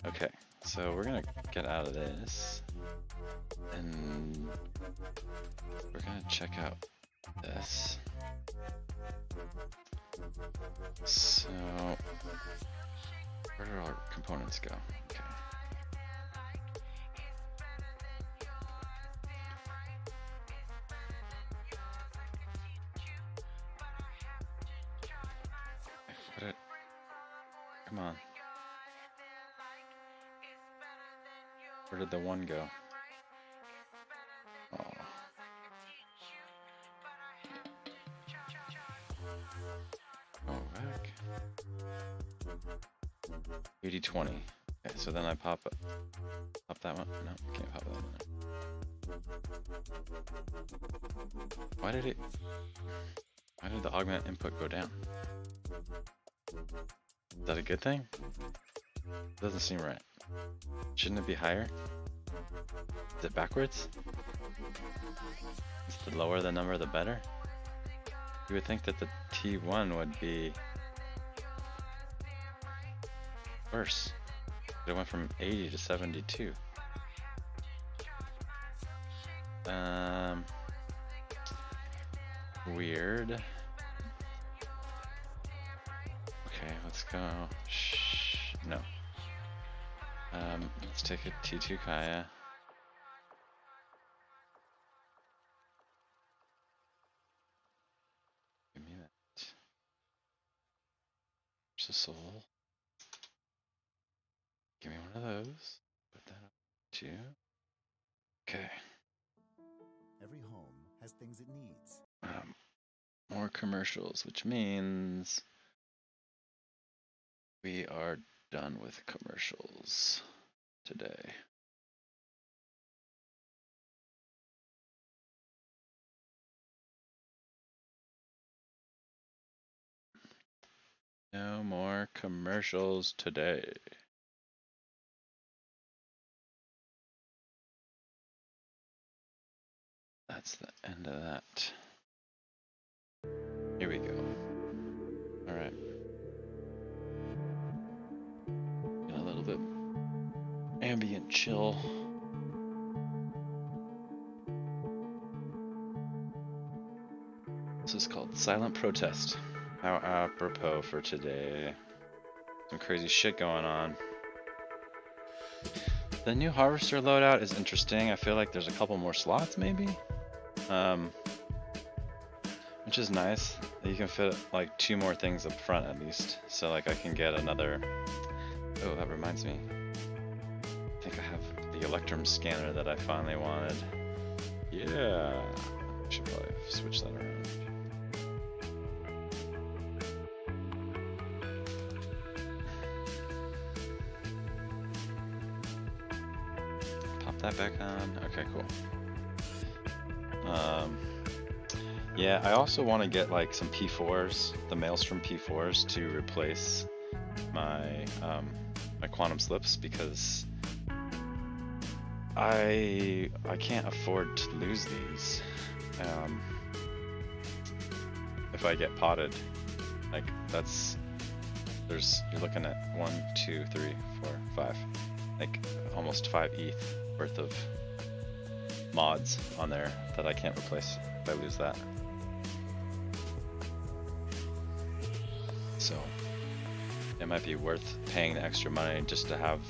Okay, so we're gonna get out of this, and we're gonna check out this. So, where do our components go? Okay. Put it. Come on. Where did the one go? Oh. Oh, back. 80-20. Okay, so then I pop that one. No, can't pop that one. Why did the augment input go down? Is that a good thing? Doesn't seem right. Shouldn't it be higher? Is it backwards? Is the lower the number, the better? You would think that the T1 would be worse. It went from 80 to 72. Weird. Okay, let's go. Shh. No. Let's take a T2 Kaya. Give me that. There's a soul. Give me one of those. Put that up too. Okay. Every home has things it needs. More commercials, which means we are done with commercials today. No more commercials today. That's the end of that. Here we go. Alright. A little bit ambient chill. This is called Silent Protest. How apropos for today. Some crazy shit going on. The new Harvester loadout is interesting. I feel like there's a couple more slots maybe. Which is nice. You can fit like 2 more things up front at least. So like I can get another... Oh, that reminds me. I think I have the Electrum scanner that I finally wanted. Yeah. I should probably switch that around. Pop that back on. Okay, cool. Yeah, I also want to get like some P4s, the Maelstrom P4s, to replace my my Quantum Slips, because I can't afford to lose these. If I get potted, like you're looking at 1, 2, 3, 4, 5, like almost 5 ETH worth of mods on there that I can't replace if I lose that. So it might be worth paying the extra money just to have,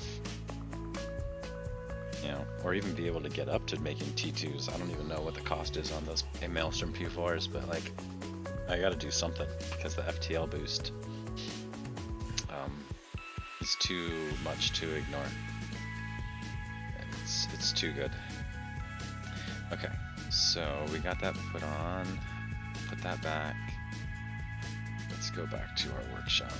you know, or even be able to get up to making T2s. I don't even know what the cost is on those Maelstrom P4s, but like, I gotta do something because the FTL boost is too much to ignore. It's too good. Okay, so we got that put on, put that back. Let's go back to our workshop.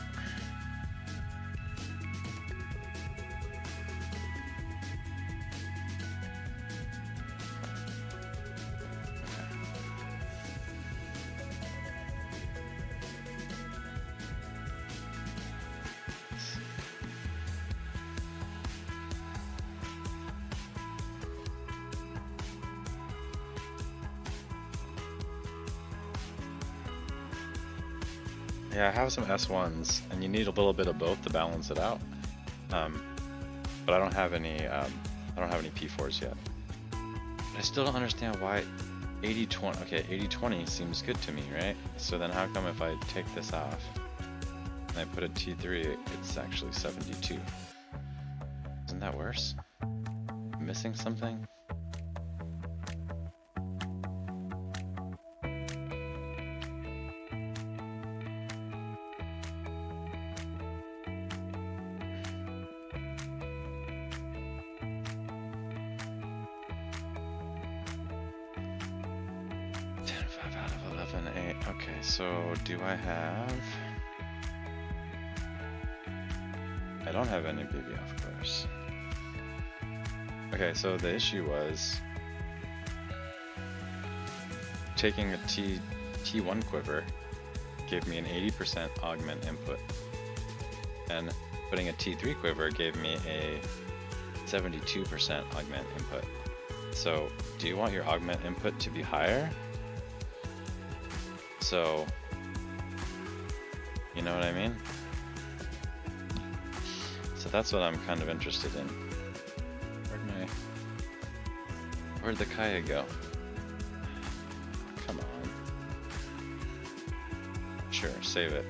Yeah, I have some S1s, and you need a little bit of both to balance it out. But I don't have any P4s yet. I still don't understand why 80-20. Okay, 80-20 seems good to me, right? So then how come if I take this off and I put a T3, it's actually 72? Isn't that worse? Missing something? So do I have... I don't have any BB, of course. Okay, so the issue was taking a T1 quiver gave me an 80% augment input, and putting a T3 quiver gave me a 72% augment input. So do you want your augment input to be higher? So, you know what I mean? So that's what I'm kind of interested in. Where'd the Kaya go? Come on. Sure, save it.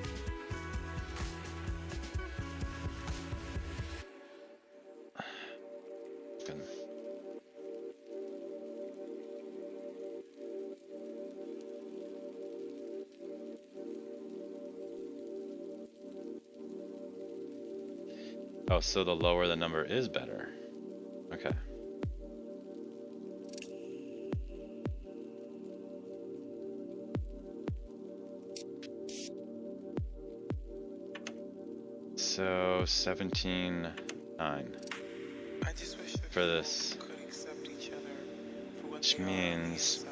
Good. Oh, so the lower the number is better. Okay. So 17.9 for this, which means,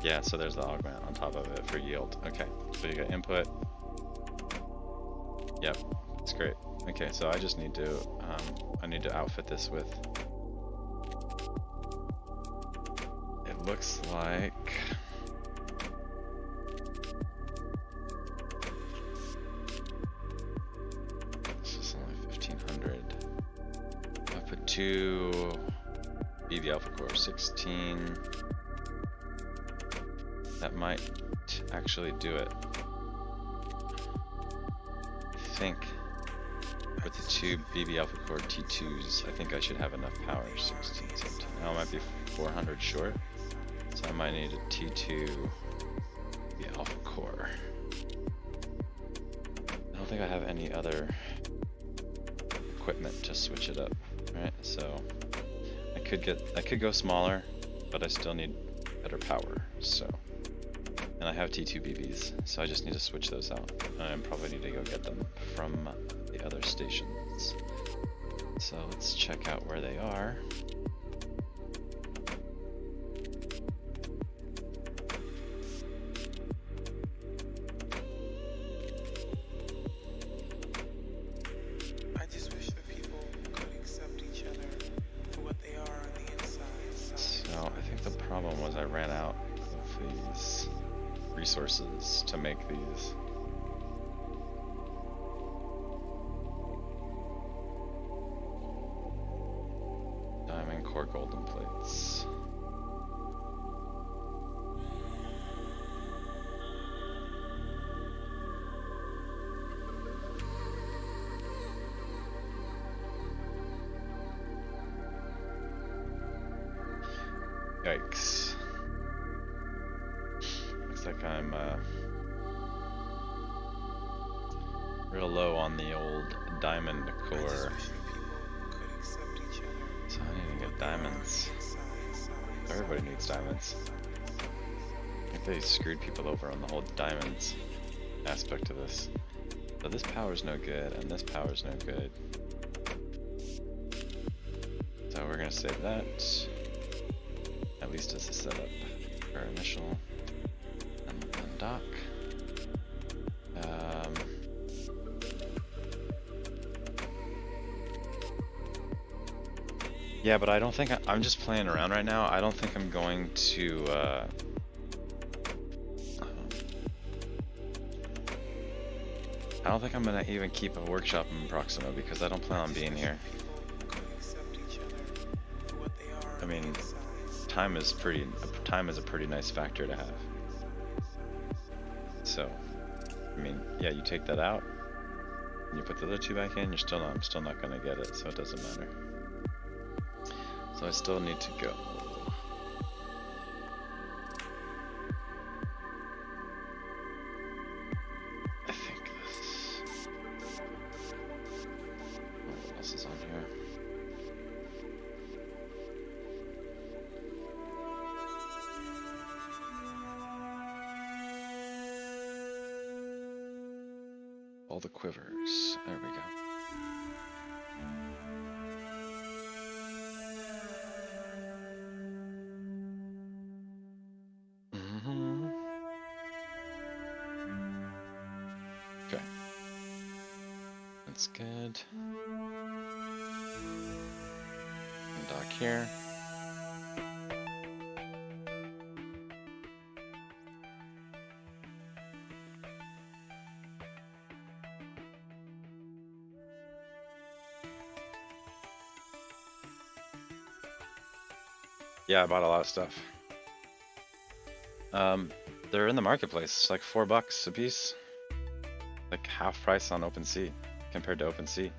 yeah, so there's the augment on top of it for yield. Okay, so you got input. Yep, that's great. Okay, so I just need to, I need to outfit this with, it looks like, this is only 1500. I put 2 BB alpha core, 16. That might actually do it. I think with the 2 BB alpha core T2s, I think I should have enough power. 16, 17. Now I might be 400 short, so I might need a T2 BB alpha core. I don't think I have any other equipment to switch it up, right? So I could go smaller, but I still need better power. So. And I have T2 BBs, so I just need to switch those out. I probably need to go get them from the other stations. So let's check out where they are. I just wish that people resources to make these. Diamond core golden plates. Yikes. Looks like I'm real low on the old diamond core. So I need to get diamonds. Everybody needs diamonds. I think they screwed people over on the whole diamonds aspect of this. So this power's no good, and this power's no good. So we're gonna save that. At least as a setup for our initial undock. Yeah, but I don't think I'm just playing around right now. I don't think I'm going to. I don't think I'm gonna even keep a workshop in Proxima because I don't plan on being here. I mean, time is a pretty nice factor to have. So, I mean, yeah, you take that out, and you put the other two back in. I'm still not gonna get it, so it doesn't matter. So I still need to go. I think this. What else is on here? All the quivers. There we go. Okay. That's good. And dock here. Yeah, I bought a lot of stuff. They're in the marketplace. It's like $4 a piece. Like half price on OpenSea compared to OpenSea.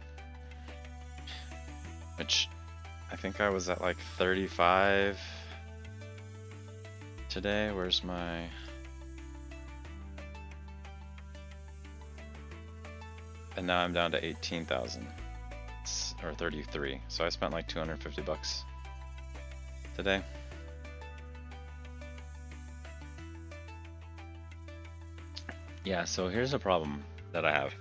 Which I think I was at like 35 today. Where's my... And now I'm down to 18,000 or 33. So I spent like $250 today. Yeah, so here's a problem that I have.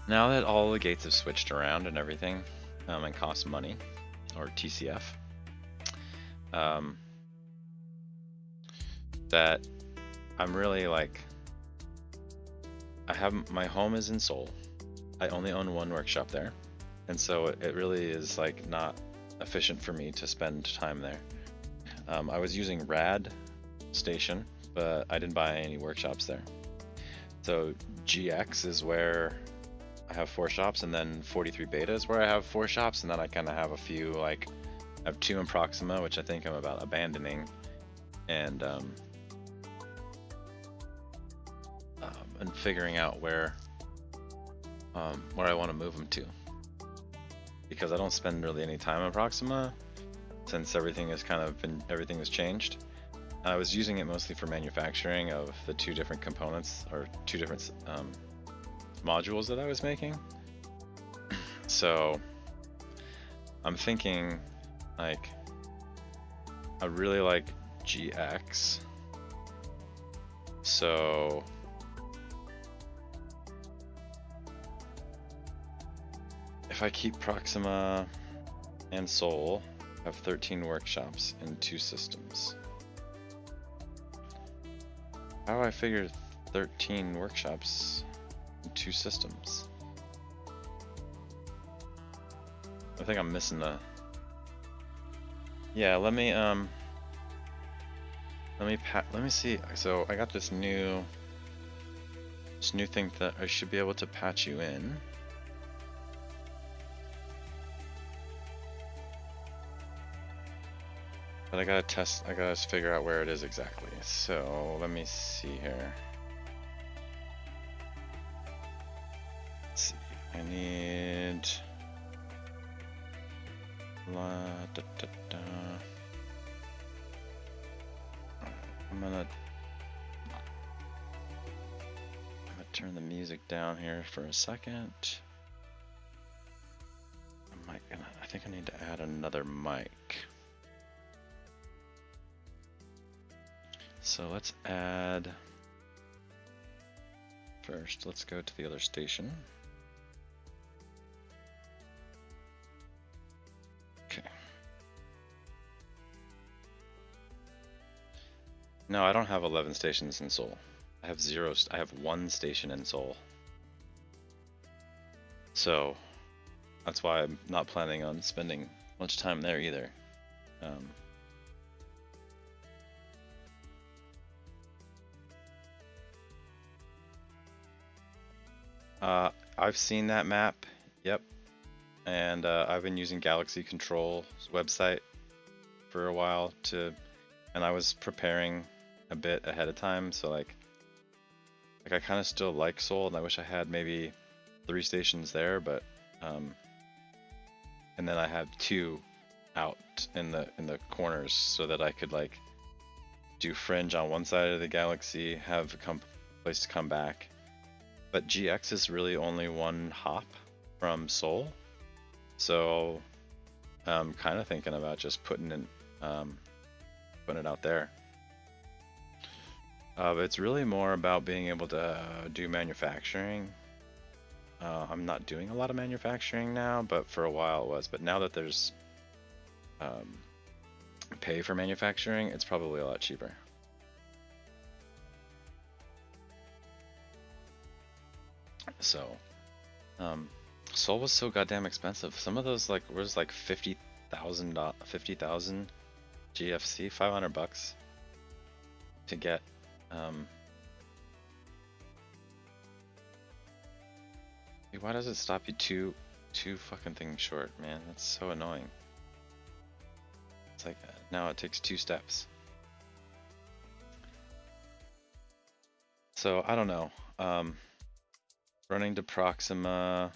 Now that all the gates have switched around and everything, and cost money, or TCF, that I'm really like, my home is in Seoul. I only own one workshop there, and so it really is like not efficient for me to spend time there. I was using Rad Station, but I didn't buy any workshops there. So GX is where I have 4 shops, and then 43 Beta is where I have 4 shops, and then I kind of have a few, like, I have 2 in Proxima, which I think I'm about abandoning, and figuring out where I want to move them to, because I don't spend really any time in Proxima since everything has changed. I was using it mostly for manufacturing of the 2 different components, or 2 different modules that I was making. So I'm thinking, like, I really like GX, so if I keep Proxima and Seoul, I have 13 workshops in 2 systems. How do I figure 13 workshops in 2 systems? I think I'm missing the... Yeah, let me Let me see. So I got this new thing that I should be able to patch you in. But I gotta figure out where it is exactly. So let me see here. Let's see. I need I'm gonna turn the music down here for a second. I think I need to add another mic. So let's add, first let's go to the other station. Okay. No, I don't have 11 stations in Seoul. I have 1 station in Seoul. So that's why I'm not planning on spending much time there either. I've seen that map, yep, and I've been using Galaxy Control's website for a while and I was preparing a bit ahead of time, so like I kind of still like Seoul, and I wish I had maybe 3 stations there, but and then I have 2 out in the corners so that I could like do Fringe on one side of the Galaxy, have a place to come back. But GX is really only 1 hop from Seoul, so I'm kind of thinking about just putting it out there. But it's really more about being able to do manufacturing. I'm not doing a lot of manufacturing now, but for a while it was. But now that there's pay for manufacturing, it's probably a lot cheaper. So, Seoul was so goddamn expensive. Some of those was like 50,000 GFC, $500 to get. Why does it stop you two fucking things short, man? That's so annoying. It's like now it takes 2 steps. So I don't know. Running to Proxima,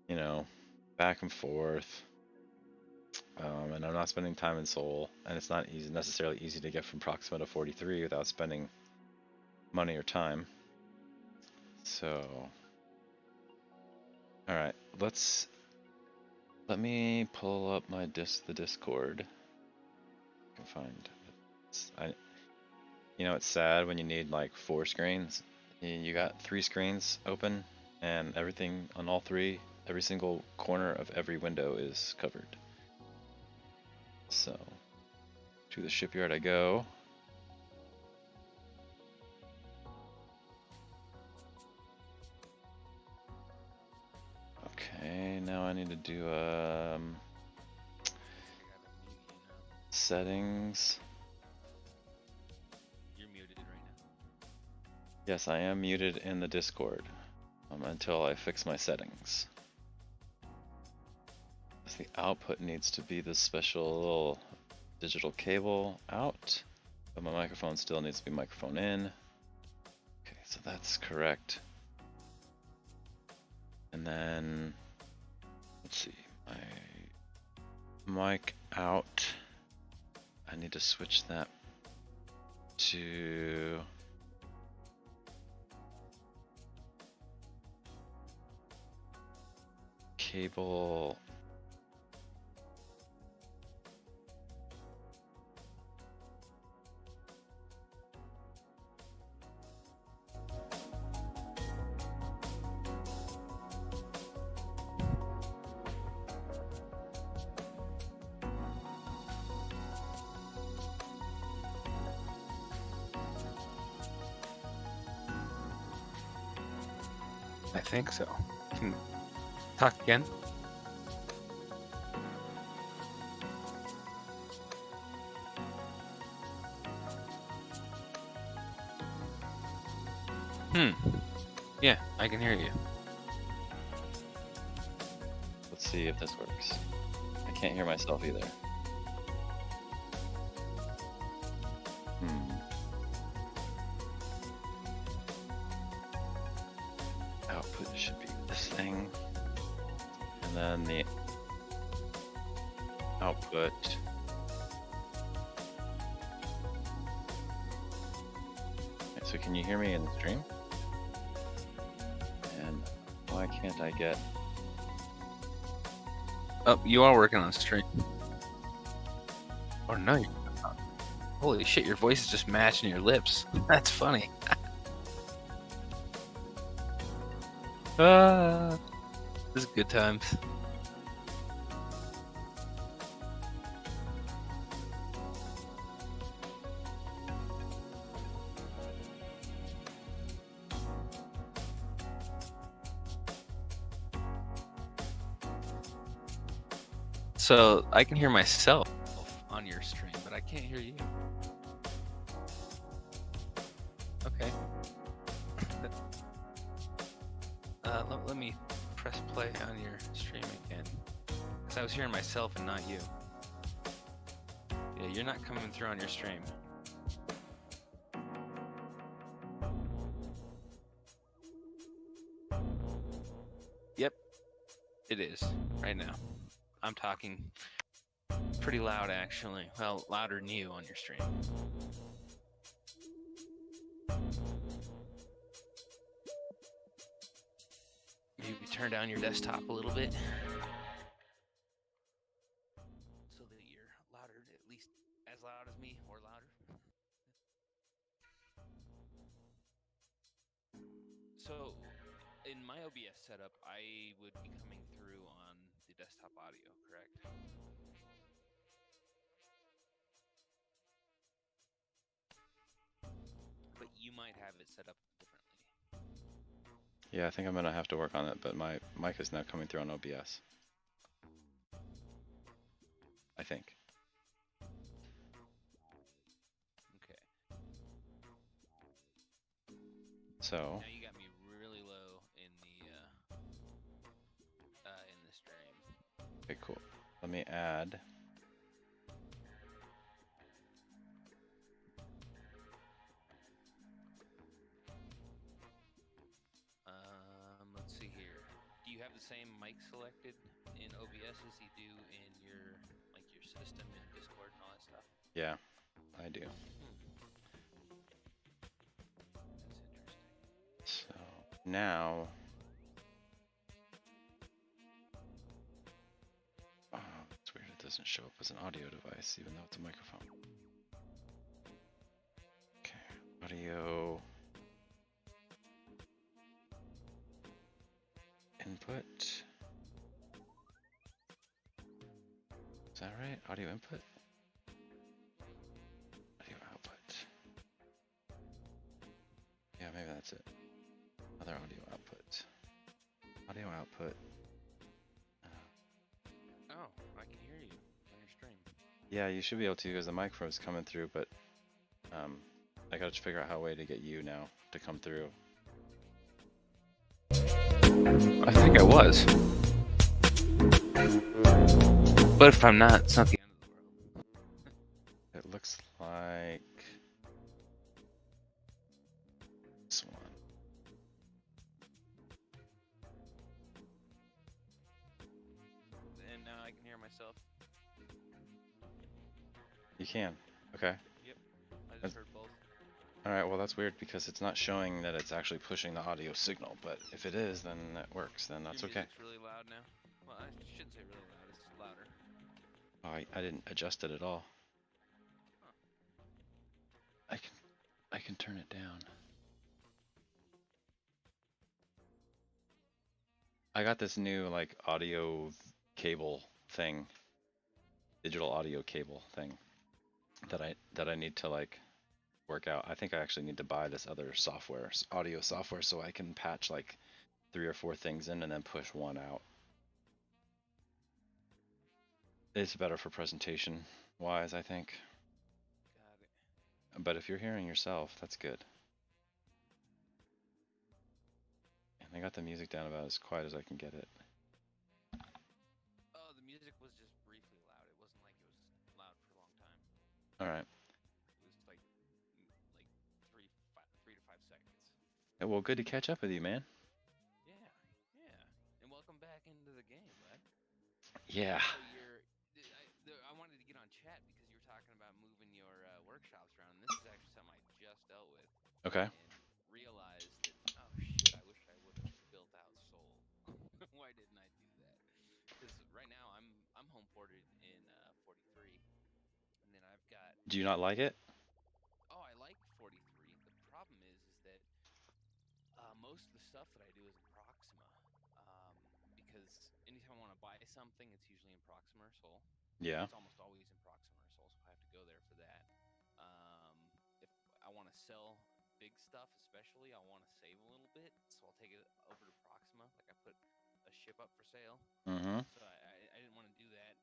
you know, back and forth, and I'm not spending time in Seoul, and it's not necessarily easy to get from Proxima to 43 without spending money or time. So, all right, let me pull up the Discord. I can find. You know, it's sad when you need like 4 screens. You got 3 screens open, and everything on all 3, every single corner of every window is covered. So, to the shipyard I go. Okay, now I need to do settings. Yes, I am muted in the Discord until I fix my settings. The output needs to be this special little digital cable out, but my microphone still needs to be microphone in. Okay, so that's correct. And then, let's see, my mic out. I need to switch that to cable. I think so. Can talk again. Yeah, I can hear you. Let's see if this works. I can't hear myself either. Output should be this thing. And then the output. Okay, so can you hear me in the stream? And why can't I get... Oh, you are working on stream. Oh no, you're not. Holy shit, your voice is just matching your lips. That's funny. This is good times. So I can hear myself on your stream, but I can't hear you. Okay. Let me press play on your stream again. Because I was hearing myself and not you. Yeah, you're not coming through on your stream. Yep, it is, right now. I'm talking pretty loud, actually. Well, louder than you on your stream. Maybe turn down your desktop a little bit so that you're louder, at least as loud as me or louder. So, in my OBS setup, I would be coming through on the desktop audio, correct? But you might have it set up differently. Yeah, I think I'm gonna have to work on it, but my mic is now coming through on OBS. I think. Okay. So. Now you got me really low in the stream. Okay, cool. Let me add. Let's see here. Do you have the same mic selected in OBS as you do in your system and Discord and all that stuff? Yeah, I do. That's interesting. So now. Oh, it's weird. It doesn't show up as an audio device, even though it's a microphone. Okay, audio. Input. Is that right? Audio input? Audio output. Yeah, maybe that's it. Other audio output. Audio output. Oh, I can hear you on your stream. Yeah, you should be able to because the microphone's coming through, but I gotta figure out how way to get you now to come through. I think I was. But if I'm not, it's not the end of the world. It looks like this one. And now I can hear myself. You can. Okay. Yep. I just heard both. Alright, well that's weird because it's not showing that it's actually pushing the audio signal, but if it is, then that works, then that's Your okay. music's really loud now. Well, I shouldn't say really loud, it's louder. Oh, I didn't adjust it at all. Huh. I can turn it down. I got this new like audio cable thing, digital audio cable thing that I need to like work out. I think I actually need to buy this other software, audio software, so I can patch like 3 or 4 things in and then push one out. It's better for presentation wise, I think. Got it. But if you're hearing yourself, that's good. And I got the music down about as quiet as I can get it. Oh, the music was just briefly loud. It wasn't like it was loud for a long time. All right. It was like 3 to 5 seconds. Yeah, well, good to catch up with you, man. Yeah, yeah. And welcome back into the game, bud. Yeah. So I wanted to get on chat because you were talking about moving your workshops around. And this is actually something I just dealt with. Okay. And realized that, oh shit, I wish I would have built out Soul. Why didn't I do that? Because right now I'm home ported in 43, and then I've got. Do you not like it? Oh, I like 43. The problem is that most of the stuff that I do is in Proxima. Because anytime I want to buy something, it's usually in Proxima or Soul. Yeah. It's almost always in Proxima or Soul, so I have to go there for that. If I want to sell big stuff, especially, I want to save a little bit, so I'll take it over to Proxima. Like I put a ship up for sale. Mm-hmm. So I didn't want to do that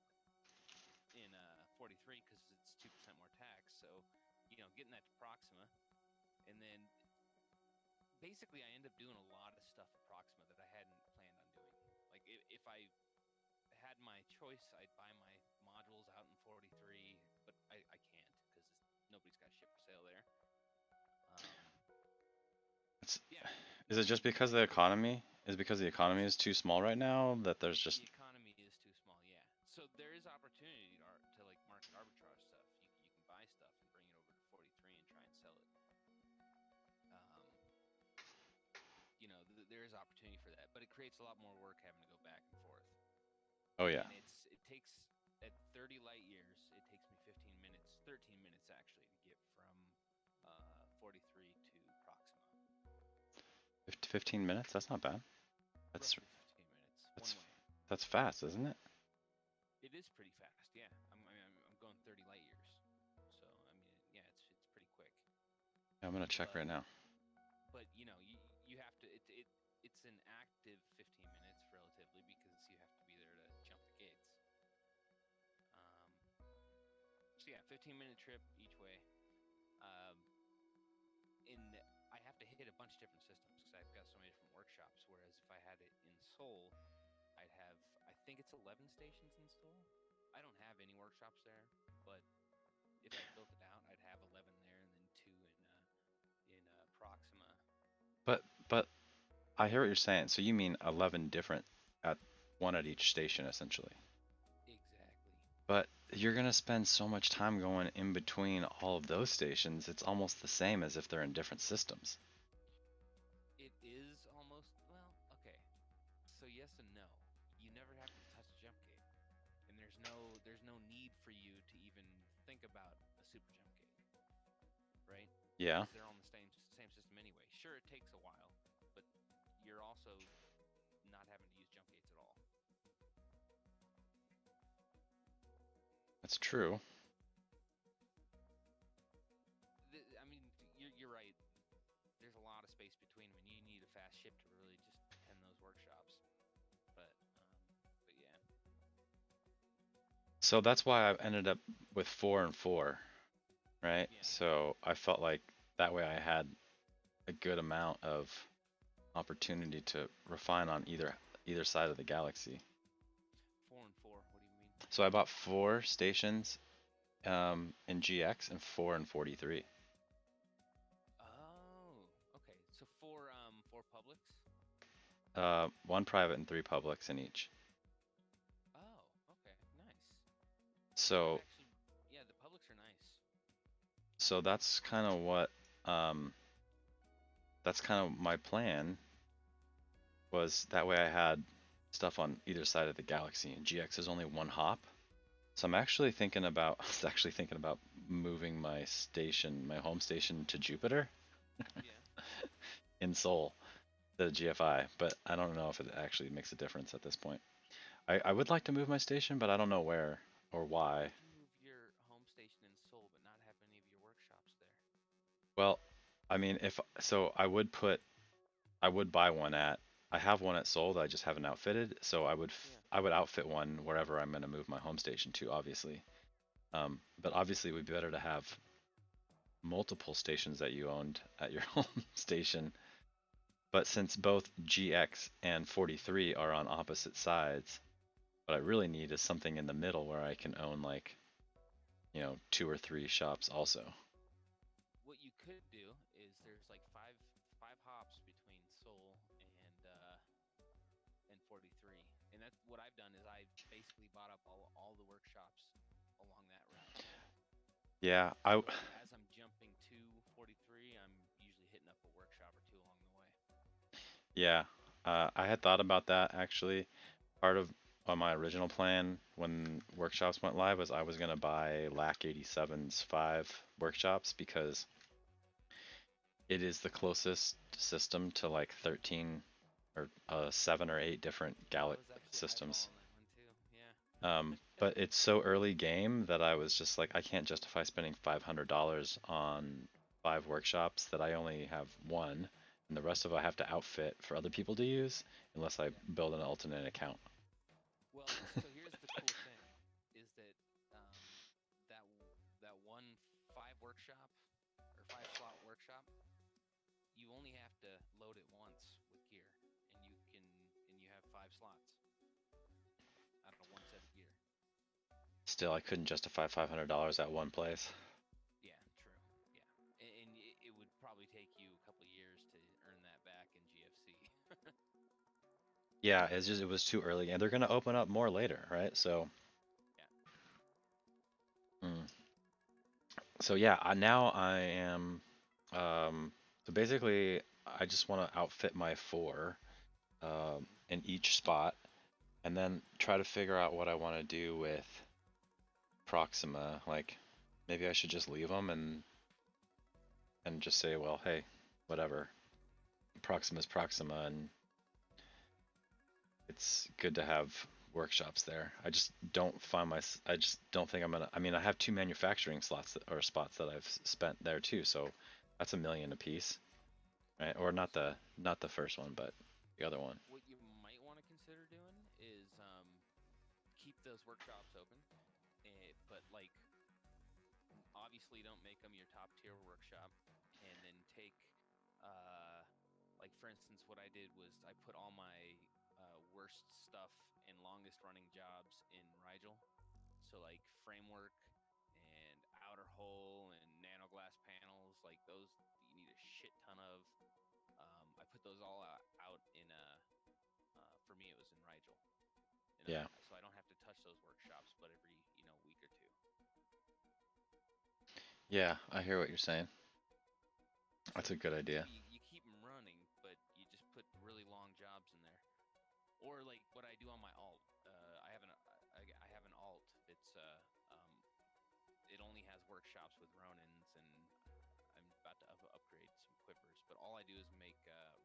in 43 because it's 2% more tax. So, getting that to Proxima, and then basically I end up doing a lot of stuff at Proxima that I hadn't planned on doing. Like if I had my choice, I'd buy my modules out in 43, but I can't because nobody's got ship for sale there. Yeah. Is it just because the economy? Is it because the economy is too small right now that there's just... The economy is too small, yeah. So there is opportunity to like market arbitrage stuff. You can buy stuff and bring it over to 43 and try and sell it. There is opportunity for that, but it creates a lot more work having to go back and forth. Oh yeah. And it takes at 30 light years. It takes me 13 minutes actually, to get from 43 to Proxima. 15 minutes? That's not bad. That's roughly 15 minutes. One way. That's fast, isn't it? It is pretty fast. Yeah, I'm going 30 light years. So yeah, it's pretty quick. Yeah, I'm gonna check right now. But you have to. It's an active 15 minutes relatively because you have to be there to jump the gates. So yeah, 15-minute trip each way. And I have to hit a bunch of different systems because I've got so many different workshops. Whereas if I had it in Seoul, I'd have, I think it's 11 stations in Seoul. I don't have any workshops there, but if I built it out, I'd have 11 there and then 2 in Proxima. But I hear what you're saying. So you mean 11 different one at each station, essentially. Exactly. But you're gonna spend so much time going in between all of those stations. It's almost the same as if they're in different systems. It is almost, well, okay. So yes and no. You never have to touch a jump gate, and there's no need for you to even think about a super jump gate, right? Yeah. Because they're on the same system anyway. Sure, it takes a while, but you're also not having to use jump gates at all. That's true. You're right. There's a lot of space between them, and you need a fast ship to really just attend those workshops. But yeah. So that's why I ended up with 4 and 4, right? Yeah. So I felt like that way I had a good amount of opportunity to refine on either side of the galaxy. 4 and 4. What do you mean? So I bought 4 stations in GX and 4 in 43. Oh, okay. So 4 publics? 1 private and 3 publics in each. Oh, okay. Nice. So Actually, yeah, the publics are nice. So that's kind of what that's kind of my plan, was that way I had stuff on either side of the galaxy, and GX is only 1 hop. So I was actually thinking about moving my home station to Jupiter. Yeah. In Seoul, the GFI, but I don't know if it actually makes a difference at this point. I would like to move my station, but I don't know where or why. You move your home station in Seoul, but not have any of your workshops there. Well, I mean, I would buy one I have one at Seoul that I just haven't outfitted, so I would outfit one wherever I'm going to move my home station to, obviously. But obviously it would be better to have multiple stations that you owned at your home station. But since both GX and 43 are on opposite sides, what I really need is something in the middle where I can own like, 2 or 3 shops also. What you could do is there's like five hops between Seoul and 43, and that's what I've done is I basically bought up all the workshops along that route. Yeah, So as I'm jumping to 43, I'm usually hitting up a workshop or two along the way. yeah, I had thought about that actually. Part of my original plan when workshops went live was I was gonna buy LAC 87's 5 workshops because it is the closest system to like 13 or 7 or 8 different systems. But it's so early game that I was just like, I can't justify spending $500 on 5 workshops that I only have 1, and the rest of it I have to outfit for other people to use unless I build an alternate account. Well, so here's the cool thing, is that that one 5 slot workshop, you only have to load it once with gear, and you have 5 slots out of 1 set of gear. Still, I couldn't justify $500 at one place. Yeah, true. Yeah, and it would probably take you a couple years to earn that back in GFC. Yeah, it was too early, and they're gonna open up more later, right? So, yeah. So yeah, now I am. So basically, I just want to outfit my 4 in each spot, and then try to figure out what I want to do with Proxima. Like, maybe I should just leave them and just say, well, hey, whatever. Proxima's Proxima, and it's good to have workshops there. I just don't think I'm gonna. I mean, I have 2 manufacturing slots or spots that I've spent there too, so that's $1 million a piece, right? Or not the first one, but the other one. What you might want to consider doing is keep those workshops open, but like obviously don't make them your top tier workshop, and then take like for instance, what I did was I put all my worst stuff and longest running jobs in Rigel. So like framework and outer hull and nanoglass panels, like those you need a shit ton of. I put those all out in for me it was in Rigel. Yeah. So I don't have to touch those workshops, but every week or 2. Yeah, I hear what you're saying. That's a good idea. You keep them running, but you just put really long jobs in there. Or like what I do on my alt. I have an alt. It only has workshops with Ronins, and I'm about to upgrade some quippers. But all I do is make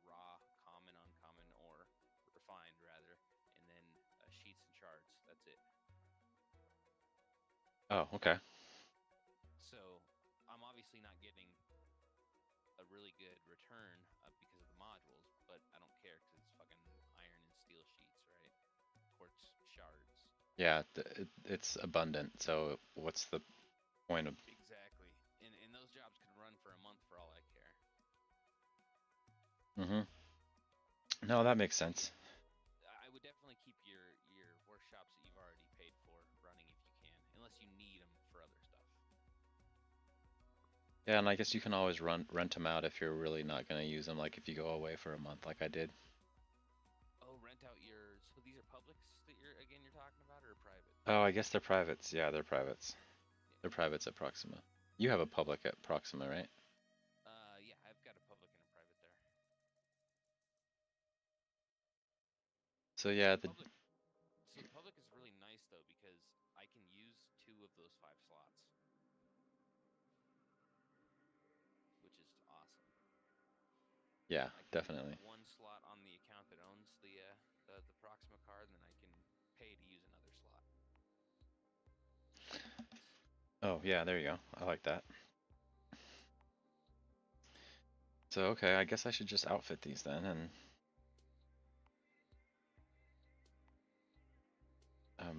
raw, common, uncommon, or refined rather, and then sheets and shards. That's it. Oh, okay. So I'm obviously not getting a really good return because of the modules, but I don't care because it's fucking iron and steel sheets, right? Quartz shards. Yeah, it's abundant. So what's the point of? Exactly, and those jobs can run for a month for all I care. No, that makes sense. I would definitely keep your workshops that you've already paid for running if you can, unless you need them for other stuff. Yeah, and I guess you can always rent them out if you're really not going to use them, like if you go away for a month like I did. Oh, rent out so these are publics that you're talking about, or private? Oh, I guess they're privates. Yeah, they're privates. Yeah. They're privates at Proxima. You have a public at Proxima, right? Yeah, I've got a public and a private there. So yeah, So public is really nice though, because I can use 2 of those 5 slots, which is awesome. Yeah, definitely. 1 slot on the account that owns the Proxima card, and then I can pay to use another slot. Oh yeah, there you go. I like that. So okay, I guess I should just outfit these then, and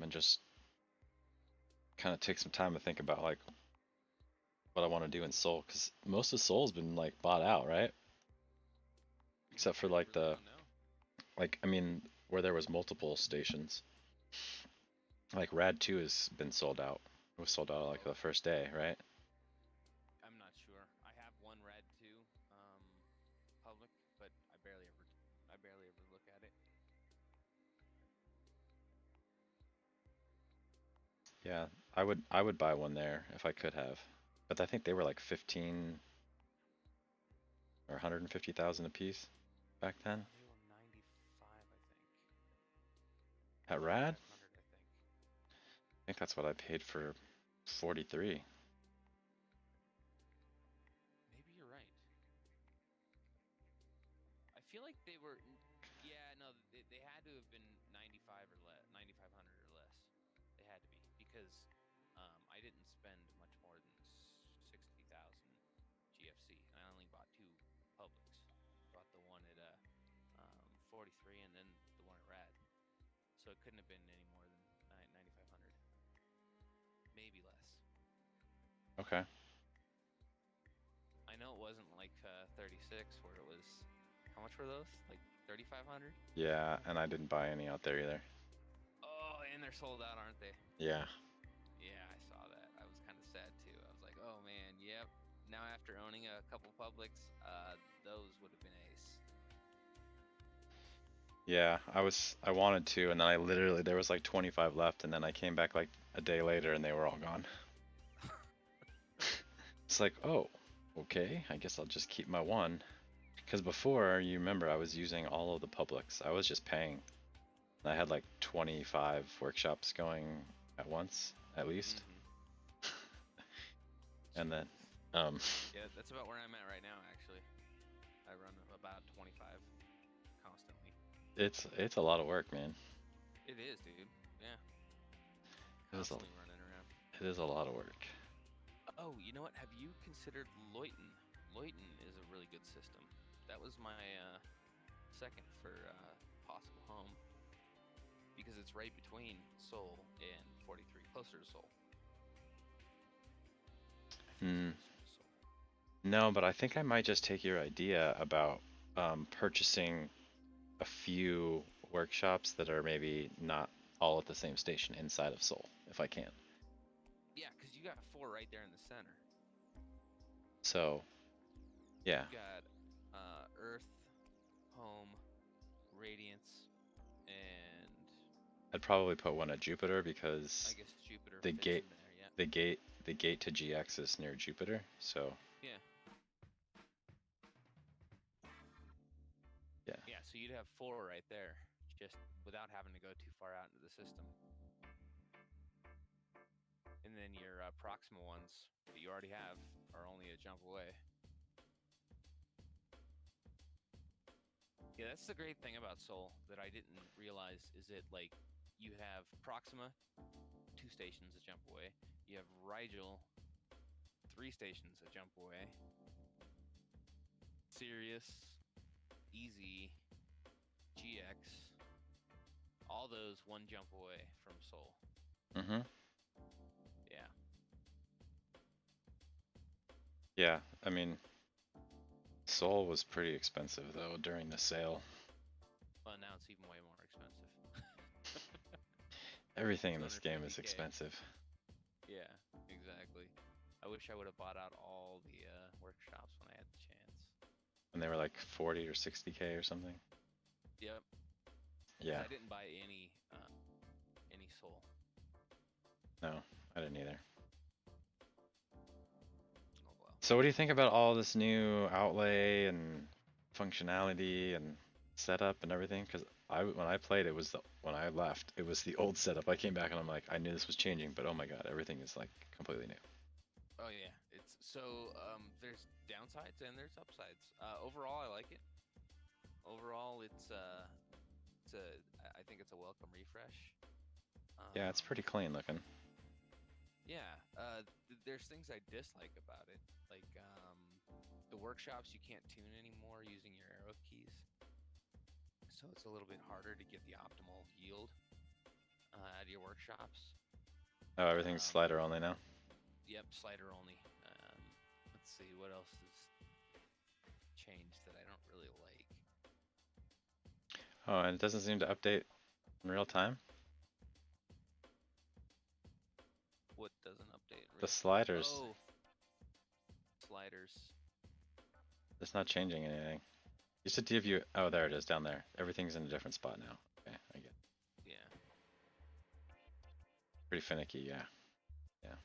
just kind of take some time to think about like what I want to do in Seoul, because most of Seoul's been like bought out, right? Except for I like really the, don't know. I mean, where there was multiple stations. Like Rad 2 has been sold out. It was sold out like the first day, right? I'm not sure. I have one Rad 2 public, but I barely ever look at it. Yeah, I would buy one there if I could have. But I think they were like 15 or 150,000 a piece back then. They were 95, I think. At Rad? 9500, I think. I think that's what I paid for 43. Maybe you're right. I feel like they were. Yeah, no, they had to have been 95 or less, 9500 or less. They had to be because I didn't spend much more than 60,000 GFC, and I only bought two publics. Bought the one at 43, and then the one at Rad. So it couldn't have been any more than 9500, maybe less. Okay. I know it wasn't like 36 where it was. How much were those? Like 3,500? Yeah, and I didn't buy any out there either. Oh, and they're sold out, aren't they? Yeah. Yeah, I saw that. I was kind of sad too. I was like, oh man, yep. Now after owning a couple publics, those would have been ace. Yeah, I wanted to, and then there was like 25 left, and then I came back like a day later and they were all gone. It's like, oh, okay, I guess I'll just keep my one. Because before, you remember, I was using all of the publics. I was just paying. I had like 25 workshops going at once, at least. And then, yeah, that's about where I'm at right now. Actually, I run about 25 constantly. it's a lot of work, man. It is, dude. Yeah. It is Constantly running around. It is a lot of work. Oh, you know what? Have you considered Loyton? Loyton is a really good system. That was my second for possible home because it's right between Seoul and 43, closer to Seoul. No, but I think I might just take your idea about purchasing a few workshops that are maybe not all at the same station inside of Seoul, if I can. Yeah, because you got 4 right there in the center. So, yeah. You got Earth, Home, Radiance, and I'd probably put one at Jupiter because I guess Jupiter the fits gate, in there, yeah. the gate to GX is near Jupiter, so. Yeah. Yeah. Yeah, so you'd have 4 right there, just without having to go too far out into the system. And then your Proxima ones that you already have are only a jump away. Yeah, that's the great thing about Seoul that I didn't realize is that, like, you have Proxima, 2 stations a jump away. You have Rigel, 3 stations a jump away. Sirius, Easy, GX, all those 1 jump away from Seoul. Mm-hmm. Yeah. Yeah, I mean, Seoul was pretty expensive though during the sale. Well, now it's even way more expensive. Everything in this game is expensive. Yeah, exactly. I wish I would have bought out all the workshops when I had the chance. And they were like 40 or 60K or something. Yep. Yeah. I didn't buy any Soul. No, I didn't either. Oh well. So what do you think about all this new outlay and functionality and setup and everything? Because when I played, when I left, it was the old setup. I came back and I'm like, I knew this was changing, but oh my god, everything is like completely new. Oh yeah, it's so there's downsides and there's upsides. Overall, I like it. Overall, I think it's a welcome refresh. Yeah, it's pretty clean looking. Yeah, there's things I dislike about it, like the workshops you can't tune anymore using your arrow keys, so it's a little bit harder to get the optimal yield out of your workshops. Oh, everything's slider only now? Yep, slider only. Let's see, what else has changed that I don't really like? Oh, and it doesn't seem to update in real time. What doesn't update? The sliders. Oh, sliders. It's not changing anything. You should give you. Oh, there it is down there. Everything's in a different spot now. Okay, I get it. Yeah. Pretty finicky, yeah. Yeah.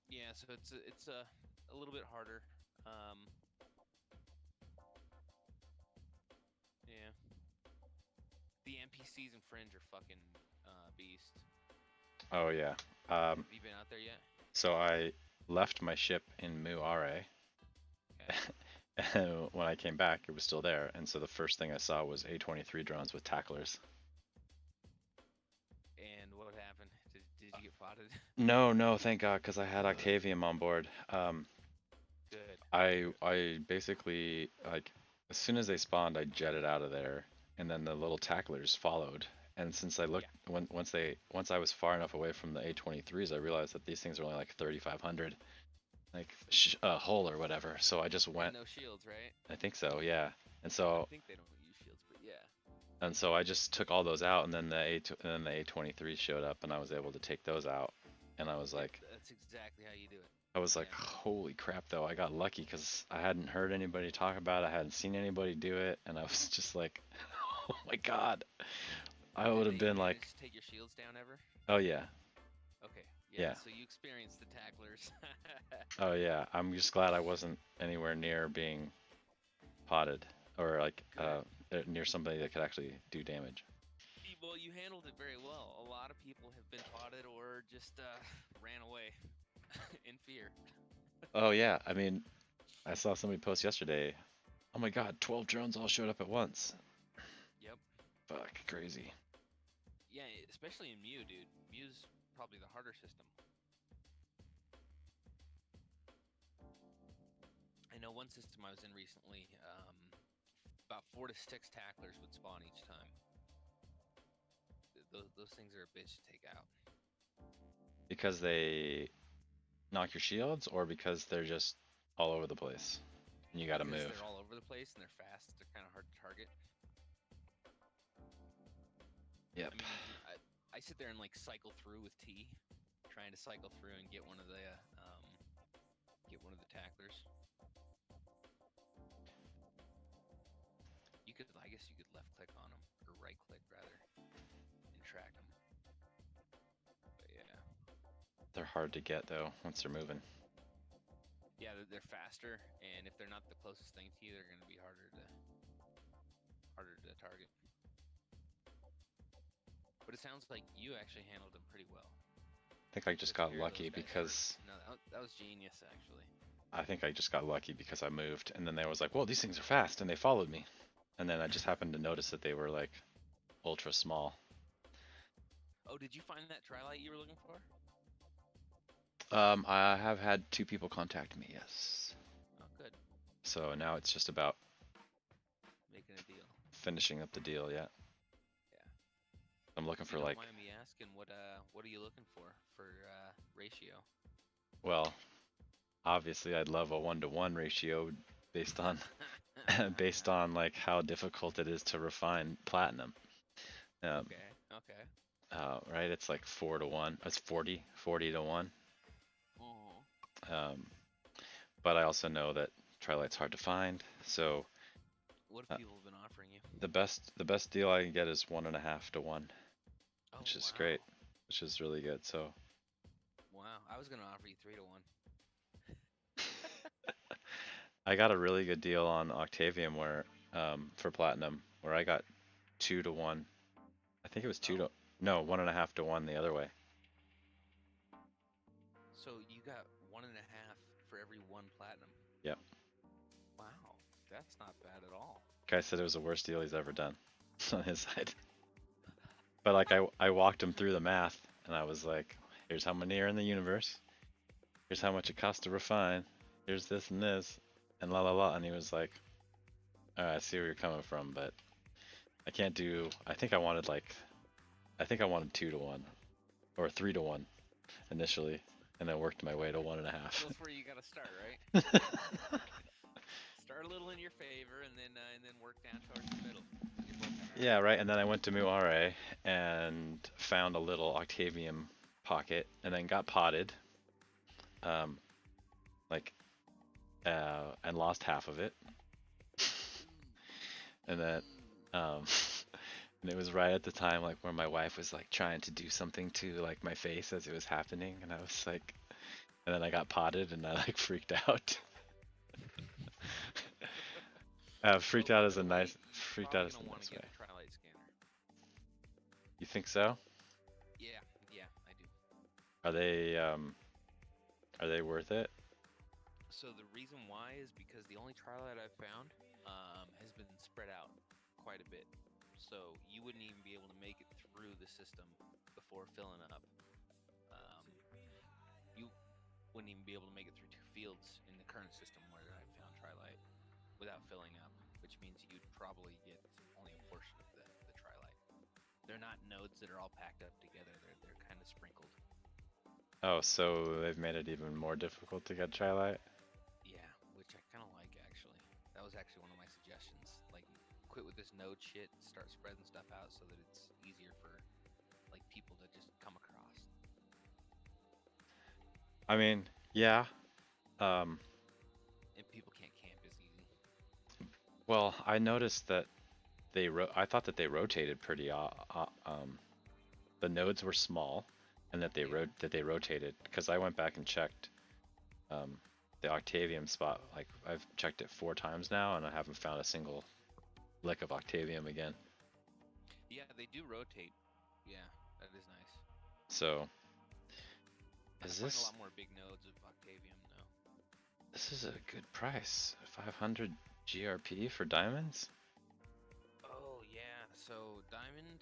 Yeah, so it's a little bit harder. Yeah. The NPCs in Fringe are fucking beast. Oh yeah. Have you been out there yet? So I left my ship in Muare, Okay. and when I came back, it was still there. And so the first thing I saw was A-23 drones with tacklers. And what happened? Did you get spotted? No, thank God, because I had Octavium on board. Good. I basically like as soon as they spawned, I jetted out of there, and then the little tacklers followed. And since I looked, once I was far enough away from the A23s, I realized that these things are only like 3,500, like hull or whatever. So I just went. No shields, right? I think so, yeah. And I so think they don't use shields, but yeah. and so I just took all those out, and then the A23 showed up, and I was able to take those out. And I was like, that's exactly how you do it. I was like, holy crap, though. I got lucky because I hadn't heard anybody talk about it. I hadn't seen anybody do it. And I was just like, oh my God. I would have been like, just take your shields down ever? oh yeah. Okay. Yeah. So you experienced the tacklers. Oh yeah. I'm just glad I wasn't anywhere near being potted or like near somebody that could actually do damage. Well, you handled it very well. A lot of people have been potted or just ran away in fear. Oh yeah. I mean, I saw somebody post yesterday. Oh my God, 12 drones all showed up at once. Yep. Fuck, crazy. Yeah, especially in Mew, dude. Mew's probably the harder system. I know one system I was in recently, about 4 to 6 tacklers would spawn each time. Those things are a bitch to take out. Because they knock your shields, or because they're just all over the place and you gotta move? They're all over the place and they're fast. They're kind of hard to target. Yep. I mean, I sit there and like cycle through with T, trying to cycle through and get one of the tacklers. I guess you could left click on them or right click rather, and track them. But yeah. They're hard to get though once they're moving. Yeah, they're faster, and if they're not the closest thing to you, they're going to be harder to target. But it sounds like you actually handled them pretty well. I think I just got lucky because no, that was genius actually. I think I just got lucky because I moved, and then they was like, "Whoa, these things are fast," and they followed me, and then I just happened to notice that they were like ultra small. Oh, did you find that Trilite you were looking for? I have had 2 people contact me, yes. Oh, good. So now it's just about making a deal. Finishing up the deal, yeah. Yeah. I'm looking for like. Don't mind me asking, what are you looking for ratio? Well, obviously I'd love a 1-to-1 ratio based on based on like how difficult it is to refine platinum. Okay. Right, it's like 4-to-1. It's 40 to 1. But I also know that Trilite's hard to find, so what have people been offering you? the best deal I can get is 1.5 to 1, which is great, which is really good. So wow, I was gonna offer you 3 to 1. I got a really good deal on Octavium where for platinum where I got 2 to 1. I think it was 1.5 to 1 the other way. So you got 1.5 for every 1 platinum. Yep. Wow, that's not bad at all. Guy said it was the worst deal he's ever done on his side. But like I walked him through the math, and I was like, here's how many are in the universe. Here's how much it costs to refine. Here's this and this, and la la la. And he was like, I see where you're coming from, but I can't do. I think I wanted 2 to 1 or 3 to 1 initially, and then worked my way to 1.5. That's where you gotta start, right? Start a little in your favor, and then work down towards the middle. You're both kinda Yeah, right. And then I went to Muare and found a little Octavium pocket, and then got potted. Like, and lost half of it. And then, and it was right at the time like where my wife was like trying to do something to like my face as it was happening, and I was like, and then I got potted, and I like freaked out. Freaked out is a nice, freaked out is a nice way. Get a Tri-Light scanner. You think so? Yeah, I do. Are they worth it? So the reason why is because the only Tri-Light I've found has been spread out quite a bit. So you wouldn't even be able to make it through the system before filling up. You wouldn't even be able to make it through 2 fields in the current system where I found Tri-Light without filling up, which means you'd probably get only a portion of the Tri-Light. They're not nodes that are all packed up together. They're kind of sprinkled. Oh, so they've made it even more difficult to get Tri-Light? Yeah, which I kind of like, actually. That was actually one of my suggestions. Like, quit with this node shit, start spreading stuff out so that it's easier for, like, people to just come across. I mean, yeah. And people can't camp as easy. Well, I noticed that I thought that they rotated pretty. The nodes were small, and that they rotated, because I went back and checked the Octavium spot. Like, I've checked it 4 times now, and I haven't found a single lick of Octavium again. Yeah, they do rotate. Yeah, that is nice. So, Is this a lot more big nodes of Octavium though? This is a good price. 500 GRP for diamonds? Oh yeah, so diamond,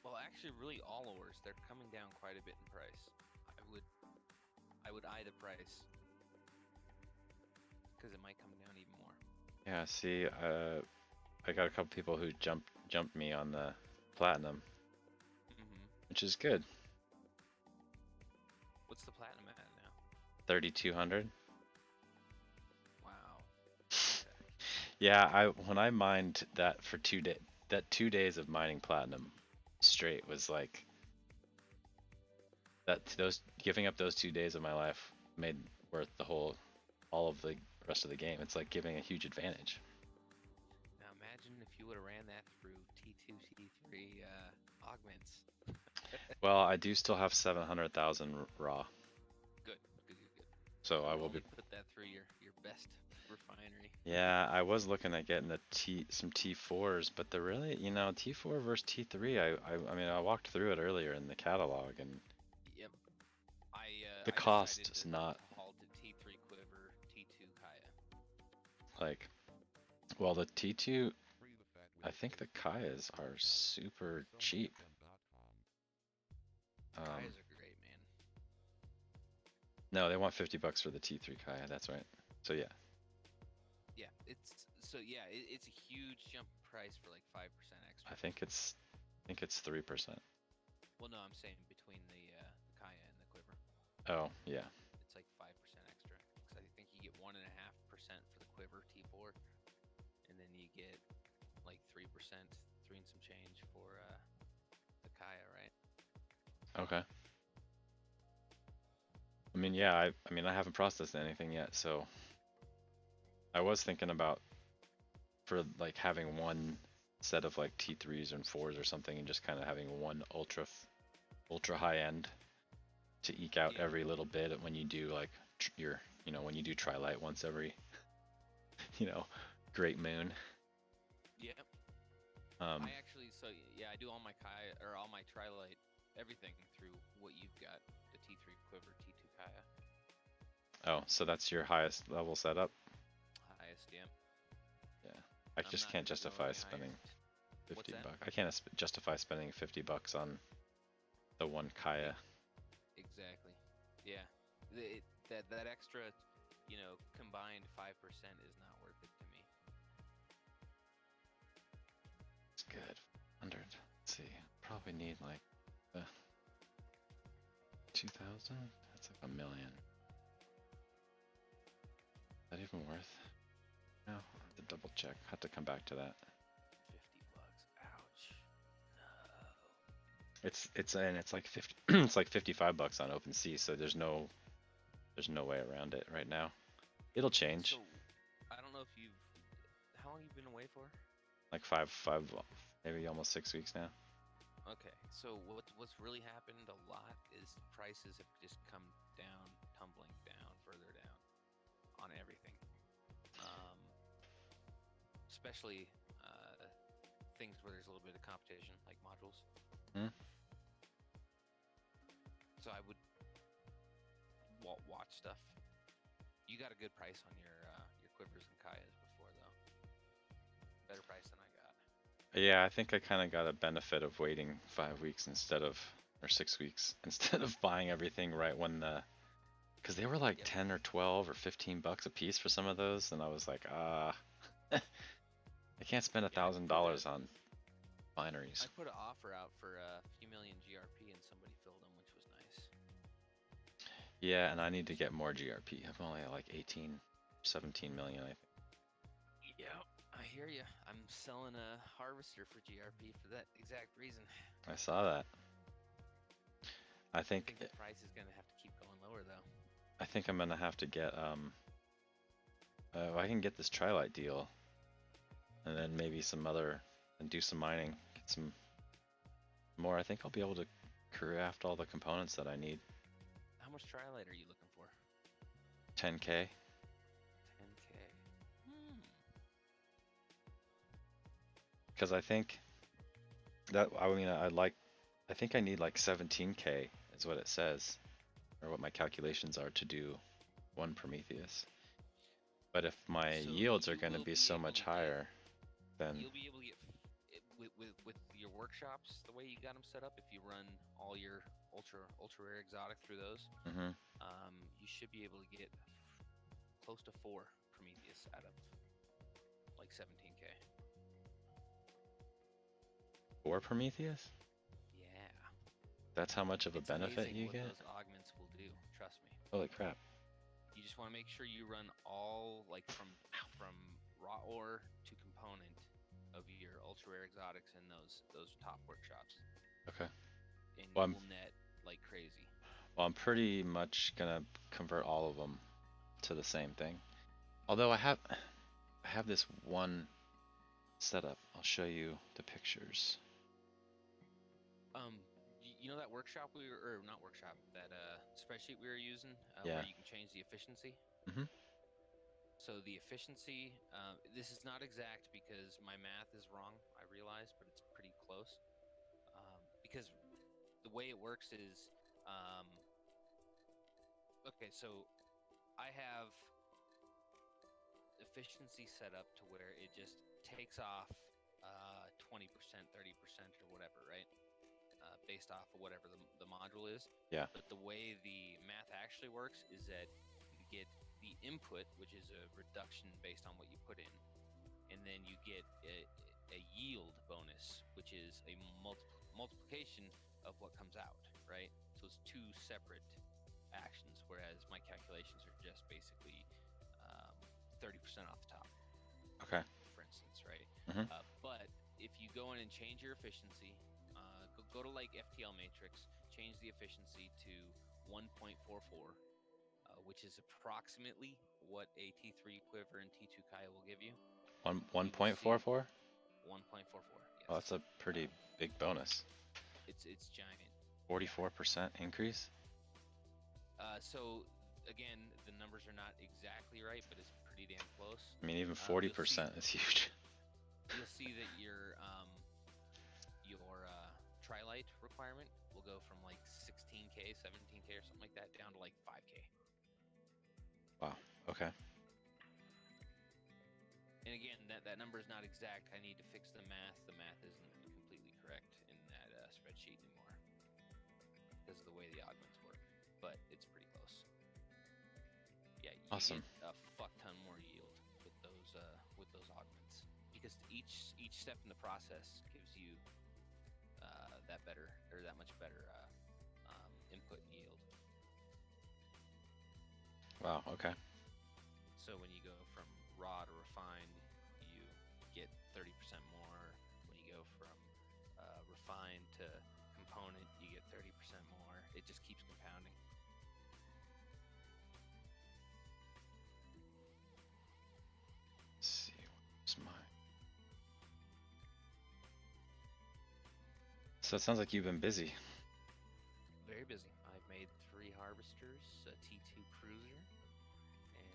well actually really all ores, they're coming down quite a bit in price. I would eye the price, because it might come down even more. Yeah, see, I got a couple people who jumped me on the platinum, which is good. What's the platinum at now? 3,200. Wow. Okay. Yeah, when I mined that for 2 days of mining platinum straight was like giving up those 2 days of my life made worth all of the rest of the game. It's like giving a huge advantage. Now imagine if you would have ran that through T2, T3 augments. Well, I do still have 700,000 raw. Good. So I will be put that through your best refinery. Yeah, I was looking at getting some T4s, but they're really, T4 versus T3. I mean, I walked through it earlier in the catalog, and yep, the cost is not haul to T3 quiver, T2 Kaya. like, well, the T2, I think the Kayas are super cheap. Kayas are great, man. No, they want $50 for the T3 Kaya. That's right. So yeah. Yeah, it's a huge jump price for like 5% extra. I think it's 3%. Well, no, I'm saying between the Kaya and the quiver. Oh yeah. It's like 5% extra, because I think you get 1.5% for the quiver T4, and then you get like 3%, 3 and some change for the Kaya, right? Okay. I mean, yeah, I haven't processed anything yet, so I was thinking about for like having one set of like T3s and 4s or something, and just kind of having one ultra high end to eke out every little bit when you do like when you do Tri-Light once every great moon. Yep. I actually, I do all my Kaya or all my Tri-Light, everything through what you've got, the T3 quiver, T2 Kaya. Oh, so that's your highest level setup? Highest, yeah. Yeah. I just can't justify spending $50. I can't justify spending $50 on the one Kaya. Exactly. Yeah. That extra, combined 5% is not worth it to me. It's good. 100. Let's see. Probably need like 2,000? That's like $1 million. Is that even worth? No, I have to double check. Have to come back to that. $50. Ouch. No. It's like 50. It's like $55 on OpenSea. So there's no way around it right now. It'll change. So, I don't know if you've. How long you been away for? Like five, maybe almost 6 weeks now. Okay, so what's really happened a lot is prices have just come down, tumbling down, further down on everything. Especially things where there's a little bit of competition, like modules. Hmm? So I would watch stuff. You got a good price on your quivers and kayas before, though. Better price than I got. Yeah, I think I kind of got a benefit of waiting 5 weeks or 6 weeks instead of buying everything right when because they were like 10 or 12 or $15 a piece for some of those, and I was like, I can't spend $1,000 on binaries. I put an offer out for a few million GRP, and somebody filled them, which was nice. Yeah, and I need to get more GRP. I'm only at like 18, 17 million, I think. Yeah, I hear you. I'm selling a harvester for GRP for that exact reason. I saw that. I think the price is gonna have to keep going lower, though. I think I'm gonna have to get I can get this Trilite deal, and then maybe some other, and do some mining, get some more. I think I'll be able to craft all the components that I need. How much Trilite are you looking for? 10K. 10K. Because I think that, I think I need like 17K is what it says, or what my calculations are to do one Prometheus. But if my yields are going to be so much higher, then you'll be able to get with your workshops the way you got them set up. If you run all your ultra rare exotic through those, you should be able to get close to 4 Prometheus out of like 17K. 4 Prometheus? Yeah. That's how much of a benefit you get? Those augments will do. Trust me. Holy crap. You just want to make sure you run all, like, from raw ore to component of your ultra rare exotics in those top workshops. Okay. And Well, you will net like crazy. Well, I'm pretty much gonna convert all of them to the same thing. Although I have this one setup. I'll show you the pictures. You know that workshop or not workshop, that spreadsheet we were using, Yeah. where you can change the efficiency? So the efficiency, this is not exact because my math is wrong, I realize, but it's pretty close. Because the way it works is, okay, so I have efficiency set up to where it just takes off 20%, 30%, or whatever, right? Based off of whatever the module is. Yeah. But the way the math actually works is that you get the input, which is a reduction based on what you put in, and then you get a yield bonus, which is a multiplication of what comes out, right? So it's 2 separate actions, whereas my calculations are just basically 30% off the top. Okay. For instance, right? Mm-hmm. But if you go in and change your efficiency, go to like FTL matrix, change the efficiency to 1.44, which is approximately what a T3 quiver and T2 Kaya will give you. 1.44? 1.44. Yes. Oh, that's a pretty big bonus. It's giant. 44% increase? So again, the numbers are not exactly right, but it's pretty damn close. I mean, even 40% is huge. You'll see that your Trilite requirement will go from like 16K, 17K or something like that down to like 5K. Wow. Okay. And again, that number is not exact. I need to fix the math. The math isn't completely correct in that spreadsheet anymore because of the way the augments work, but it's pretty close. Yeah, you awesome. get a fuck ton more yield with those augments because each step in the process gives you that much better input and yield. Wow. Okay. So when you go from raw to refined, you get 30% more. When you go from refined to component, you get 30% more. It just keeps compounding. Let's see, what's mine? So it sounds like you've been busy. Very busy. I've made 3 harvesters, a T2 cruiser, and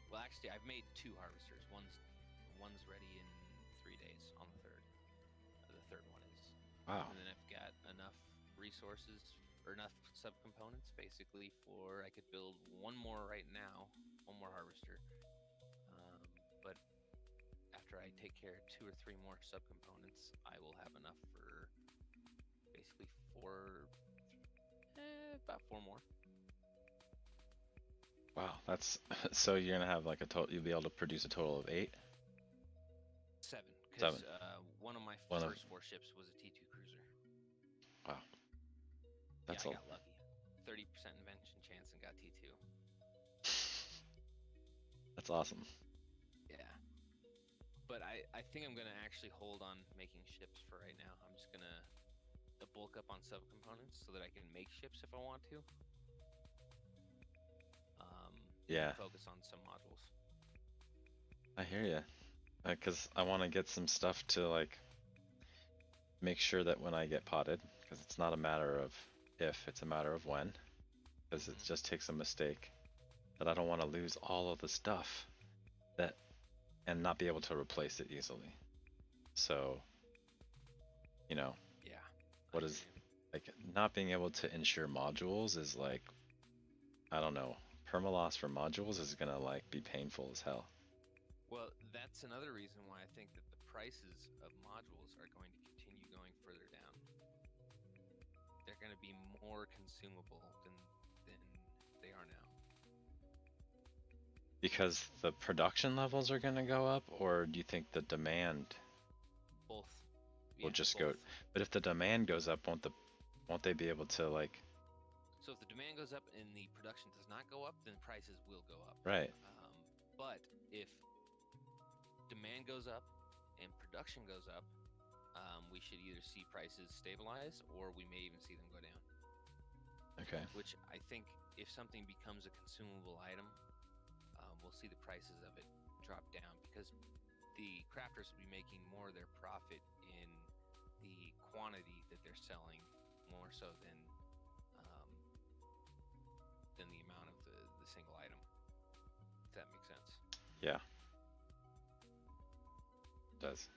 well, actually, I've made 2 harvesters. One's ready in 3 days on the 3rd. The 3rd one is. Wow. And then I've got enough resources or enough subcomponents basically for I could build one more right now, one more harvester. But after I take care of 2 or 3 more subcomponents, I will have enough for basically about 4 more. Wow, that's so you're gonna have like a total. You'll be able to produce a total of 8. 7. Because 7. One of my One of- first 4 ships was a T2 cruiser. Wow. That's yeah, I all. got lucky. 30% invention chance and got T2. That's awesome. Yeah. But I think I'm gonna actually hold on making ships for right now. I'm just gonna bulk up on subcomponents so that I can make ships if I want to. Yeah. Focus on some modules. I hear you. Because I want to get some stuff to like make sure that when I get potted, because it's not a matter of if, it's a matter of when. Because it just takes a mistake. That I don't want to lose all of the stuff that and not be able to replace it easily. So, you know, Yeah. what is like not being able to ensure modules is like, I don't know, permaloss for modules is gonna like be painful as hell. Well, that's another reason why I think that the prices of modules are going to continue going further down. They're going to be more consumable than they are now. Because the production levels are gonna go up, or do you think the demand Both. will Yeah, just both. go? But if the demand goes up, won't they be able to like? So if the demand goes up and the production does not go up, then prices will go up. Right. But if demand goes up and production goes up, we should either see prices stabilize or we may even see them go down. Okay. Which I think if something becomes a consumable item, we'll see the prices of it drop down because the crafters will be making more of their profit in the quantity that they're selling more so than the amount of the single item. If that makes sense. Yeah. It does.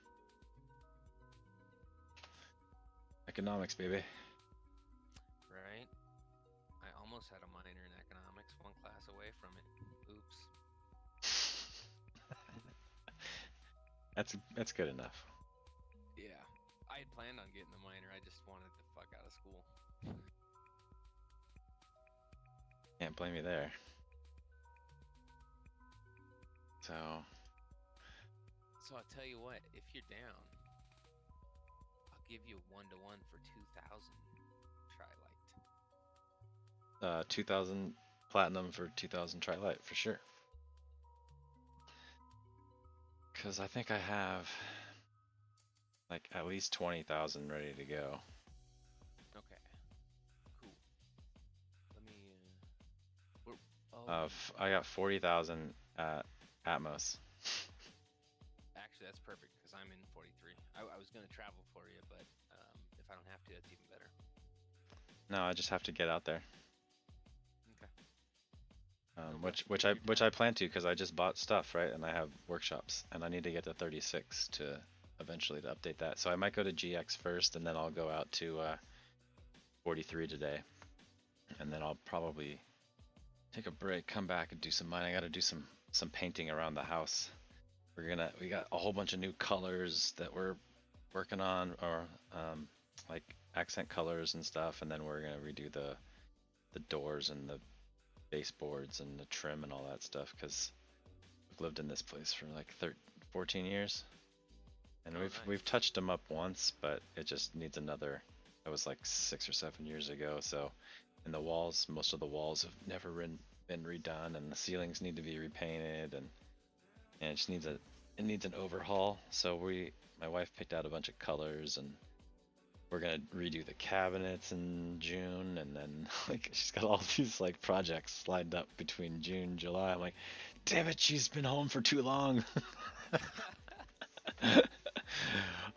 Economics, baby. Right? I almost had a minor in economics, 1 class away from it. Oops. That's good enough. Yeah. I had planned on getting the minor, I just wanted the fuck out of school. Can't blame you there. So I'll tell you what, if you're down, I'll give you a 1-to-1 for 2,000 Trilite. 2,000 platinum for 2,000 Trilite for sure. Because I think I have like at least 20,000 ready to go. Okay. Cool. Let me. I got 40,000 at Atmos. Actually, that's perfect because I'm in 43. I was gonna travel for you, but if I don't have to, that's even better. No, I just have to get out there. Okay. Which I plan to because I just bought stuff, right? And I have workshops, and I need to get to 36 to eventually to update that. So I might go to GX first, and then I'll go out to 43 today, and then I'll probably take a break, come back, and do some mining. I got to do some painting around the house. We got a whole bunch of new colors that we're working on, or like accent colors and stuff, and then we're gonna redo the doors and the baseboards and the trim and all that stuff because we've lived in this place for like 14 years, and we've touched them up once, but it just needs another. That was like 6 or 7 years ago. So, and the walls, most of the walls have never been been redone, and the ceilings need to be repainted, and it just needs an overhaul. So my wife picked out a bunch of colors, and we're gonna redo the cabinets in June, and then like she's got all these like projects lined up between June, July. I'm like, damn it, she's been home for too long.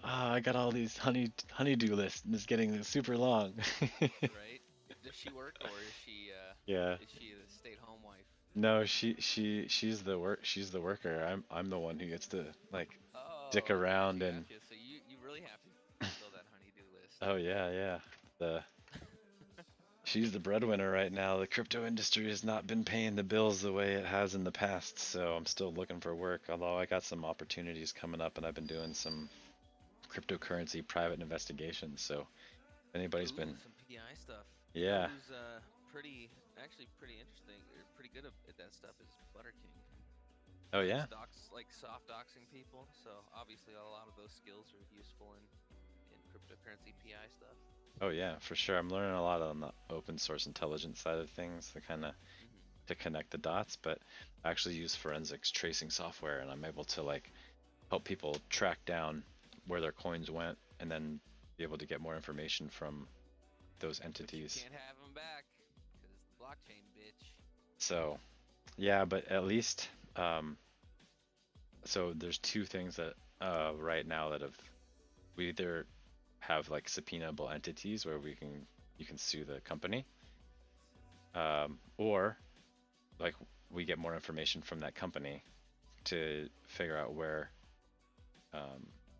I got all these honeydew lists, and it's getting super long. Right? Does she work or is she Yeah. is she a stay-at-home wife? No, she's the worker. I'm the one who gets to like dick Oh, around gotcha, and gotcha. So you really have to fulfill that honeydew list. oh yeah. The She's the breadwinner right now. The crypto industry has not been paying the bills the way it has in the past, so I'm still looking for work. Although I got some opportunities coming up, and I've been doing some cryptocurrency private investigations. So if anybody's Ooh, been, some PI stuff. yeah, Who's pretty interesting or pretty good at that stuff is Butter King. oh yeah, Like soft doxing people. So obviously a lot of those skills are useful in cryptocurrency PI stuff. oh yeah, for sure. I'm learning a lot on the open source intelligence side of things, the kind of to connect the dots. But I actually use forensics tracing software, and I'm able to like help people track down where their coins went, and then be able to get more information from those entities. Can't have them back because it's the blockchain, bitch. So, yeah, but at least, so there's two things that right now that we either have like subpoenaable entities where you can sue the company, or like we get more information from that company to figure out where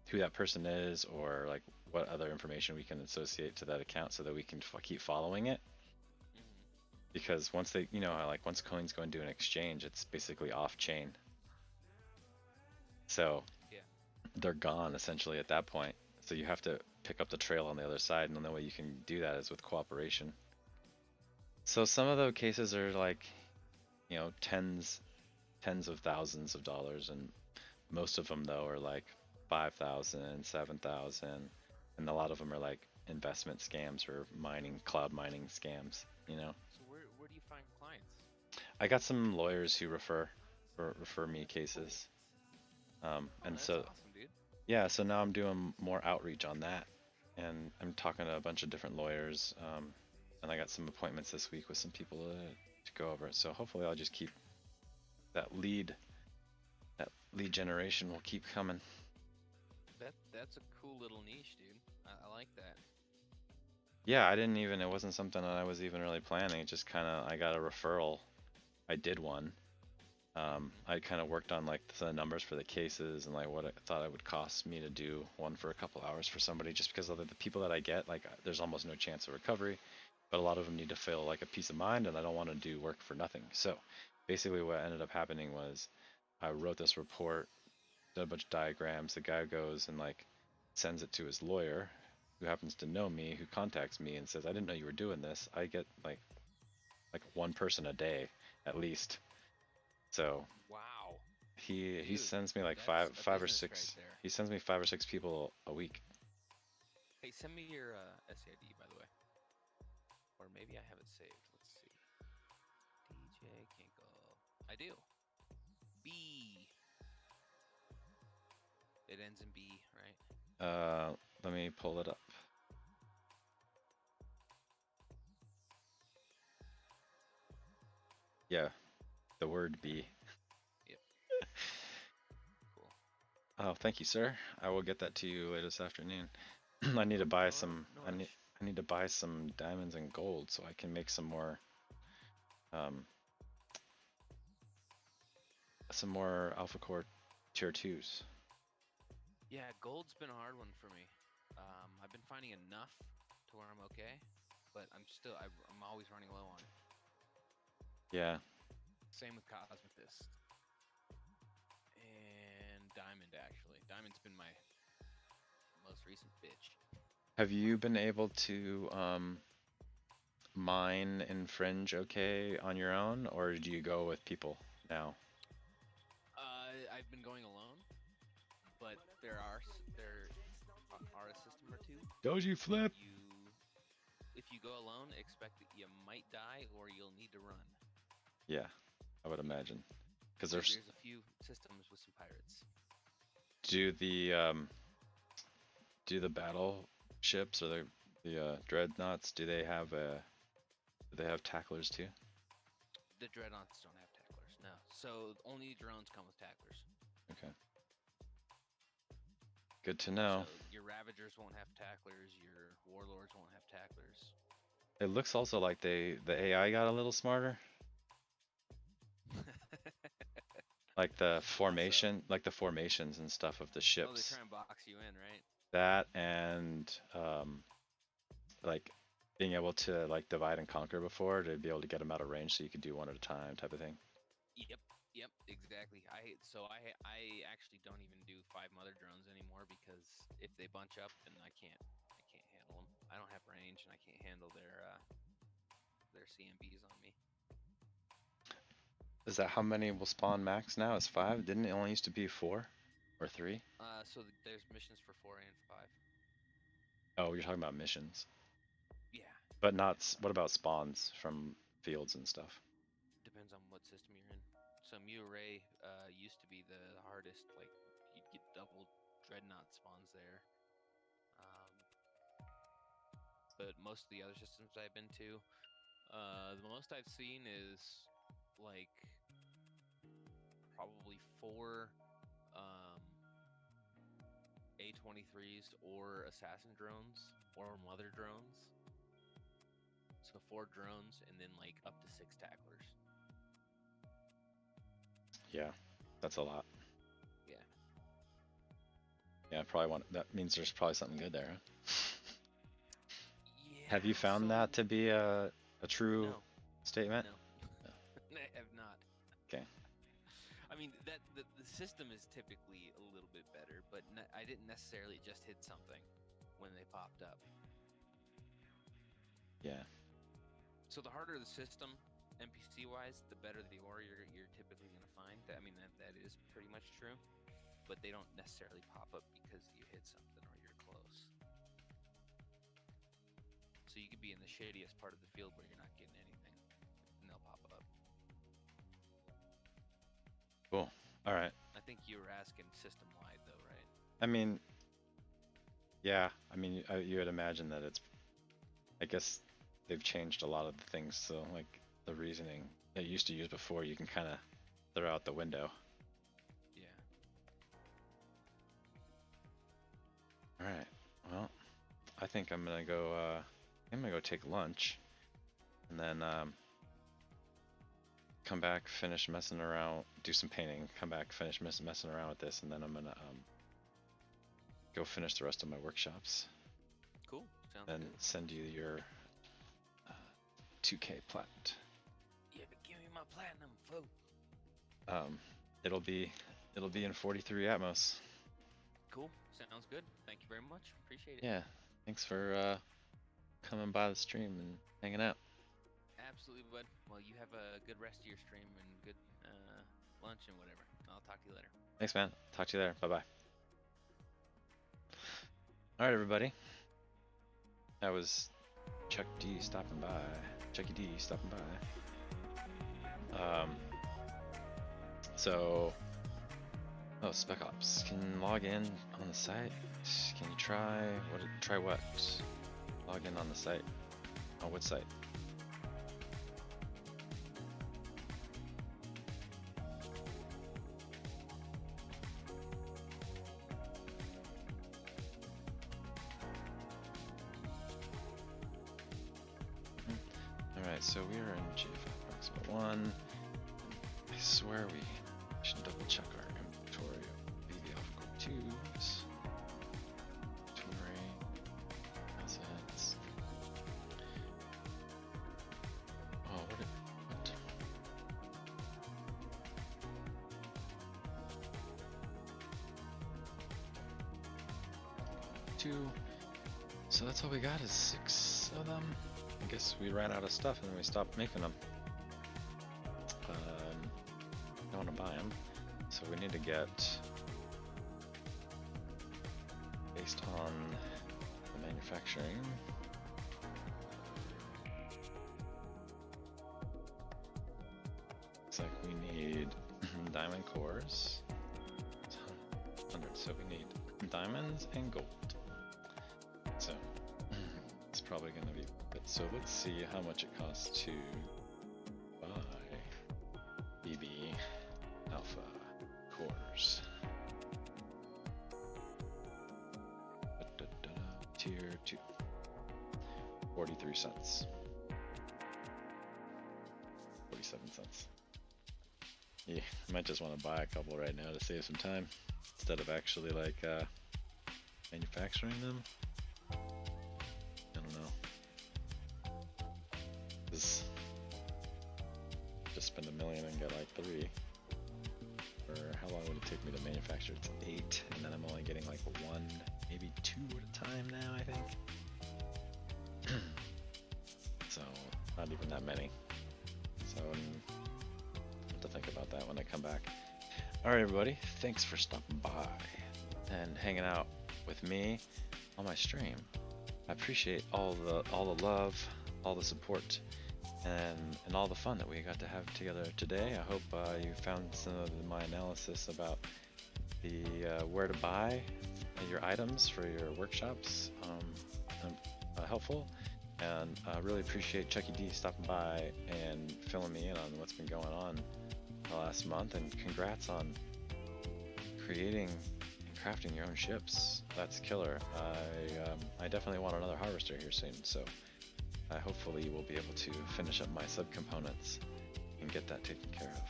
who that person is, or like what other information we can associate to that account so that we can keep following it. Because once they, like once coins go into an exchange, it's basically off chain. So Yeah. they're gone essentially at that point. So you have to pick up the trail on the other side, and the only way you can do that is with cooperation. So some of the cases are like, tens of thousands of dollars, and most of them though are like 5,000, 7,000, and a lot of them are like investment scams or cloud mining scams. So where do you find clients? I got some lawyers who refer me cases, and that's so awesome, dude. yeah, so now I'm doing more outreach on that, and I'm talking to a bunch of different lawyers, and I got some appointments this week with some people to go over it. So hopefully I'll just keep that lead generation will keep coming. That's a cool little niche, dude. I like that. Yeah, it wasn't something that I was even really planning. It just kind of, I got a referral. I did one. I kind of worked on like the numbers for the cases and like what I thought it would cost me to do one for a couple hours for somebody, just because of the people that I get, like there's almost no chance of recovery, but a lot of them need to feel like a peace of mind, and I don't want to do work for nothing. So basically what ended up happening was I wrote this report, did a bunch of diagrams. The guy goes and like sends it to his lawyer, who happens to know me, who contacts me and says, I didn't know you were doing this. I get like one person a day at least. So Wow. he Dude, sends me like that's a five or business six. right there. He sends me 5 or 6 people a week. Hey, send me your SCID, by the way. Or maybe I have it saved. Let's see. DJ Kinkle. I do. B. It ends in B, right? Let me pull it up. Yeah, the word B. Yep. Cool. Oh, thank you, sir. I will get that to you later this afternoon. I need to buy some. No I rush. need to buy some diamonds and gold so I can make some more alpha core tier 2s. Yeah, gold's been a hard one for me. I've been finding enough to where I'm okay, but I'm always running low on it. Yeah. Same with Cosmetist. And Diamond, actually. Diamond's been my most recent bitch. Have you been able to mine and fringe okay on your own, or do you go with people now? I've been going alone, but there are a system or two. Doji flip. If you go alone, expect that you might die or you'll need to run. Yeah, I would imagine. Because There's a few systems with some pirates. do the battle ships or the dreadnoughts, do they have tacklers too? The dreadnoughts don't have tacklers, no. So only drones come with tacklers. Okay. Good to know. So your Ravagers won't have tacklers, your Warlords won't have tacklers. It looks also like the AI got a little smarter. Like the formation, like the formations and stuff of the ships. Oh, they try and box you in, right? That and like being able to like divide and conquer before to be able to get them out of range so you could do one at a time type of thing. Yep, exactly. I actually don't even do 5 mother drones anymore because if they bunch up, then I can't handle them. I don't have range and I can't handle their CMBs on me. Is that how many will spawn max now? Is 5? Didn't it only used to be 4 or 3? So there's missions for 4 and 5. Oh, you're talking about missions. Yeah. But not. What about spawns from fields and stuff? Depends on what system you're in. So Mu Ray used to be the hardest. Like you'd get double dreadnought spawns there. But most of the other systems I've been to, the most I've seen is like probably 4 A23s or assassin drones or mother drones. So 4 drones and then like up to 6 tacklers. Yeah, that's a lot. Yeah. Yeah, probably want. That means there's probably something good there. Yeah. Have you found that to be a true No. statement? No. I have not. Okay. I mean, the system is typically a little bit better, but I didn't necessarily just hit something when they popped up. Yeah. So the harder the system, NPC-wise, the better the warrior you're typically going to find. I mean, that is pretty much true, but they don't necessarily pop up because you hit something or you're close. So you could be in the shadiest part of the field where you're not getting anything, and they'll pop up. Cool. All right. I think you were asking system-wide, though, right? I mean, yeah. I mean, you would imagine that it's. I guess they've changed a lot of the things, so like the reasoning they used to use before, you can kind of throw out the window. Yeah. All right. Well, I think I'm gonna go. I'm gonna go take lunch, and then come back, finish messing around, do some painting, come back, finish messing around with this, and then I'm gonna go finish the rest of my workshops. Cool. Sounds Then good. send you your 2K plat. Yeah, but give me my platinum, folk. It'll be in 43 Atmos. Cool. Sounds good. Thank you very much. Appreciate it. Yeah. Thanks for coming by the stream and hanging out. Absolutely, bud. Well, you have a good rest of your stream and good lunch and whatever. I'll talk to you later. Thanks, man. Talk to you there. Bye bye. All right, everybody. That was Chuck D stopping by. Chucky D stopping by. So, Spec Ops can log in on the site. Can you try what? Log in on the site. On what site? Alright, so we are in GFI Approximate 1. I swear we should double check our inventory of BB Alpha 2s. Inventory. Assets. Oh, what? 2. So that's all we got is 6 of them. I guess we ran out of stuff and then we stopped making them. Don't want to buy them, so we need to get, based on the manufacturing, cores. 100. So we need diamonds and gold. So it's probably going to be. So let's see how much it costs to buy BB Alpha cores. Tier 2. 43 cents. 47 cents. Yeah, I might just want to buy a couple right now to save some time instead of actually like manufacturing them. I don't know. Just spend $1 million and get like 3. Or how long would it take me to manufacture? It's 8, and then I'm only getting like 1, maybe 2 at a time now, I think. So not even that many. So I have to think about that when I come back. Alright everybody, thanks for stopping by and hanging out with me on my stream. I appreciate all the love, all the support, and all the fun that we got to have together today. I hope you found some of my analysis about the where to buy your items for your workshops helpful. And I really appreciate Chucky D stopping by and filling me in on what's been going on the last month. And congrats on creating and crafting your own ships. That's killer. I definitely want another harvester here soon. So hopefully we'll be able to finish up my subcomponents and get that taken care of.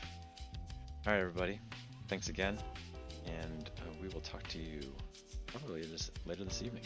Alright everybody, thanks again. And we will talk to you probably later this evening.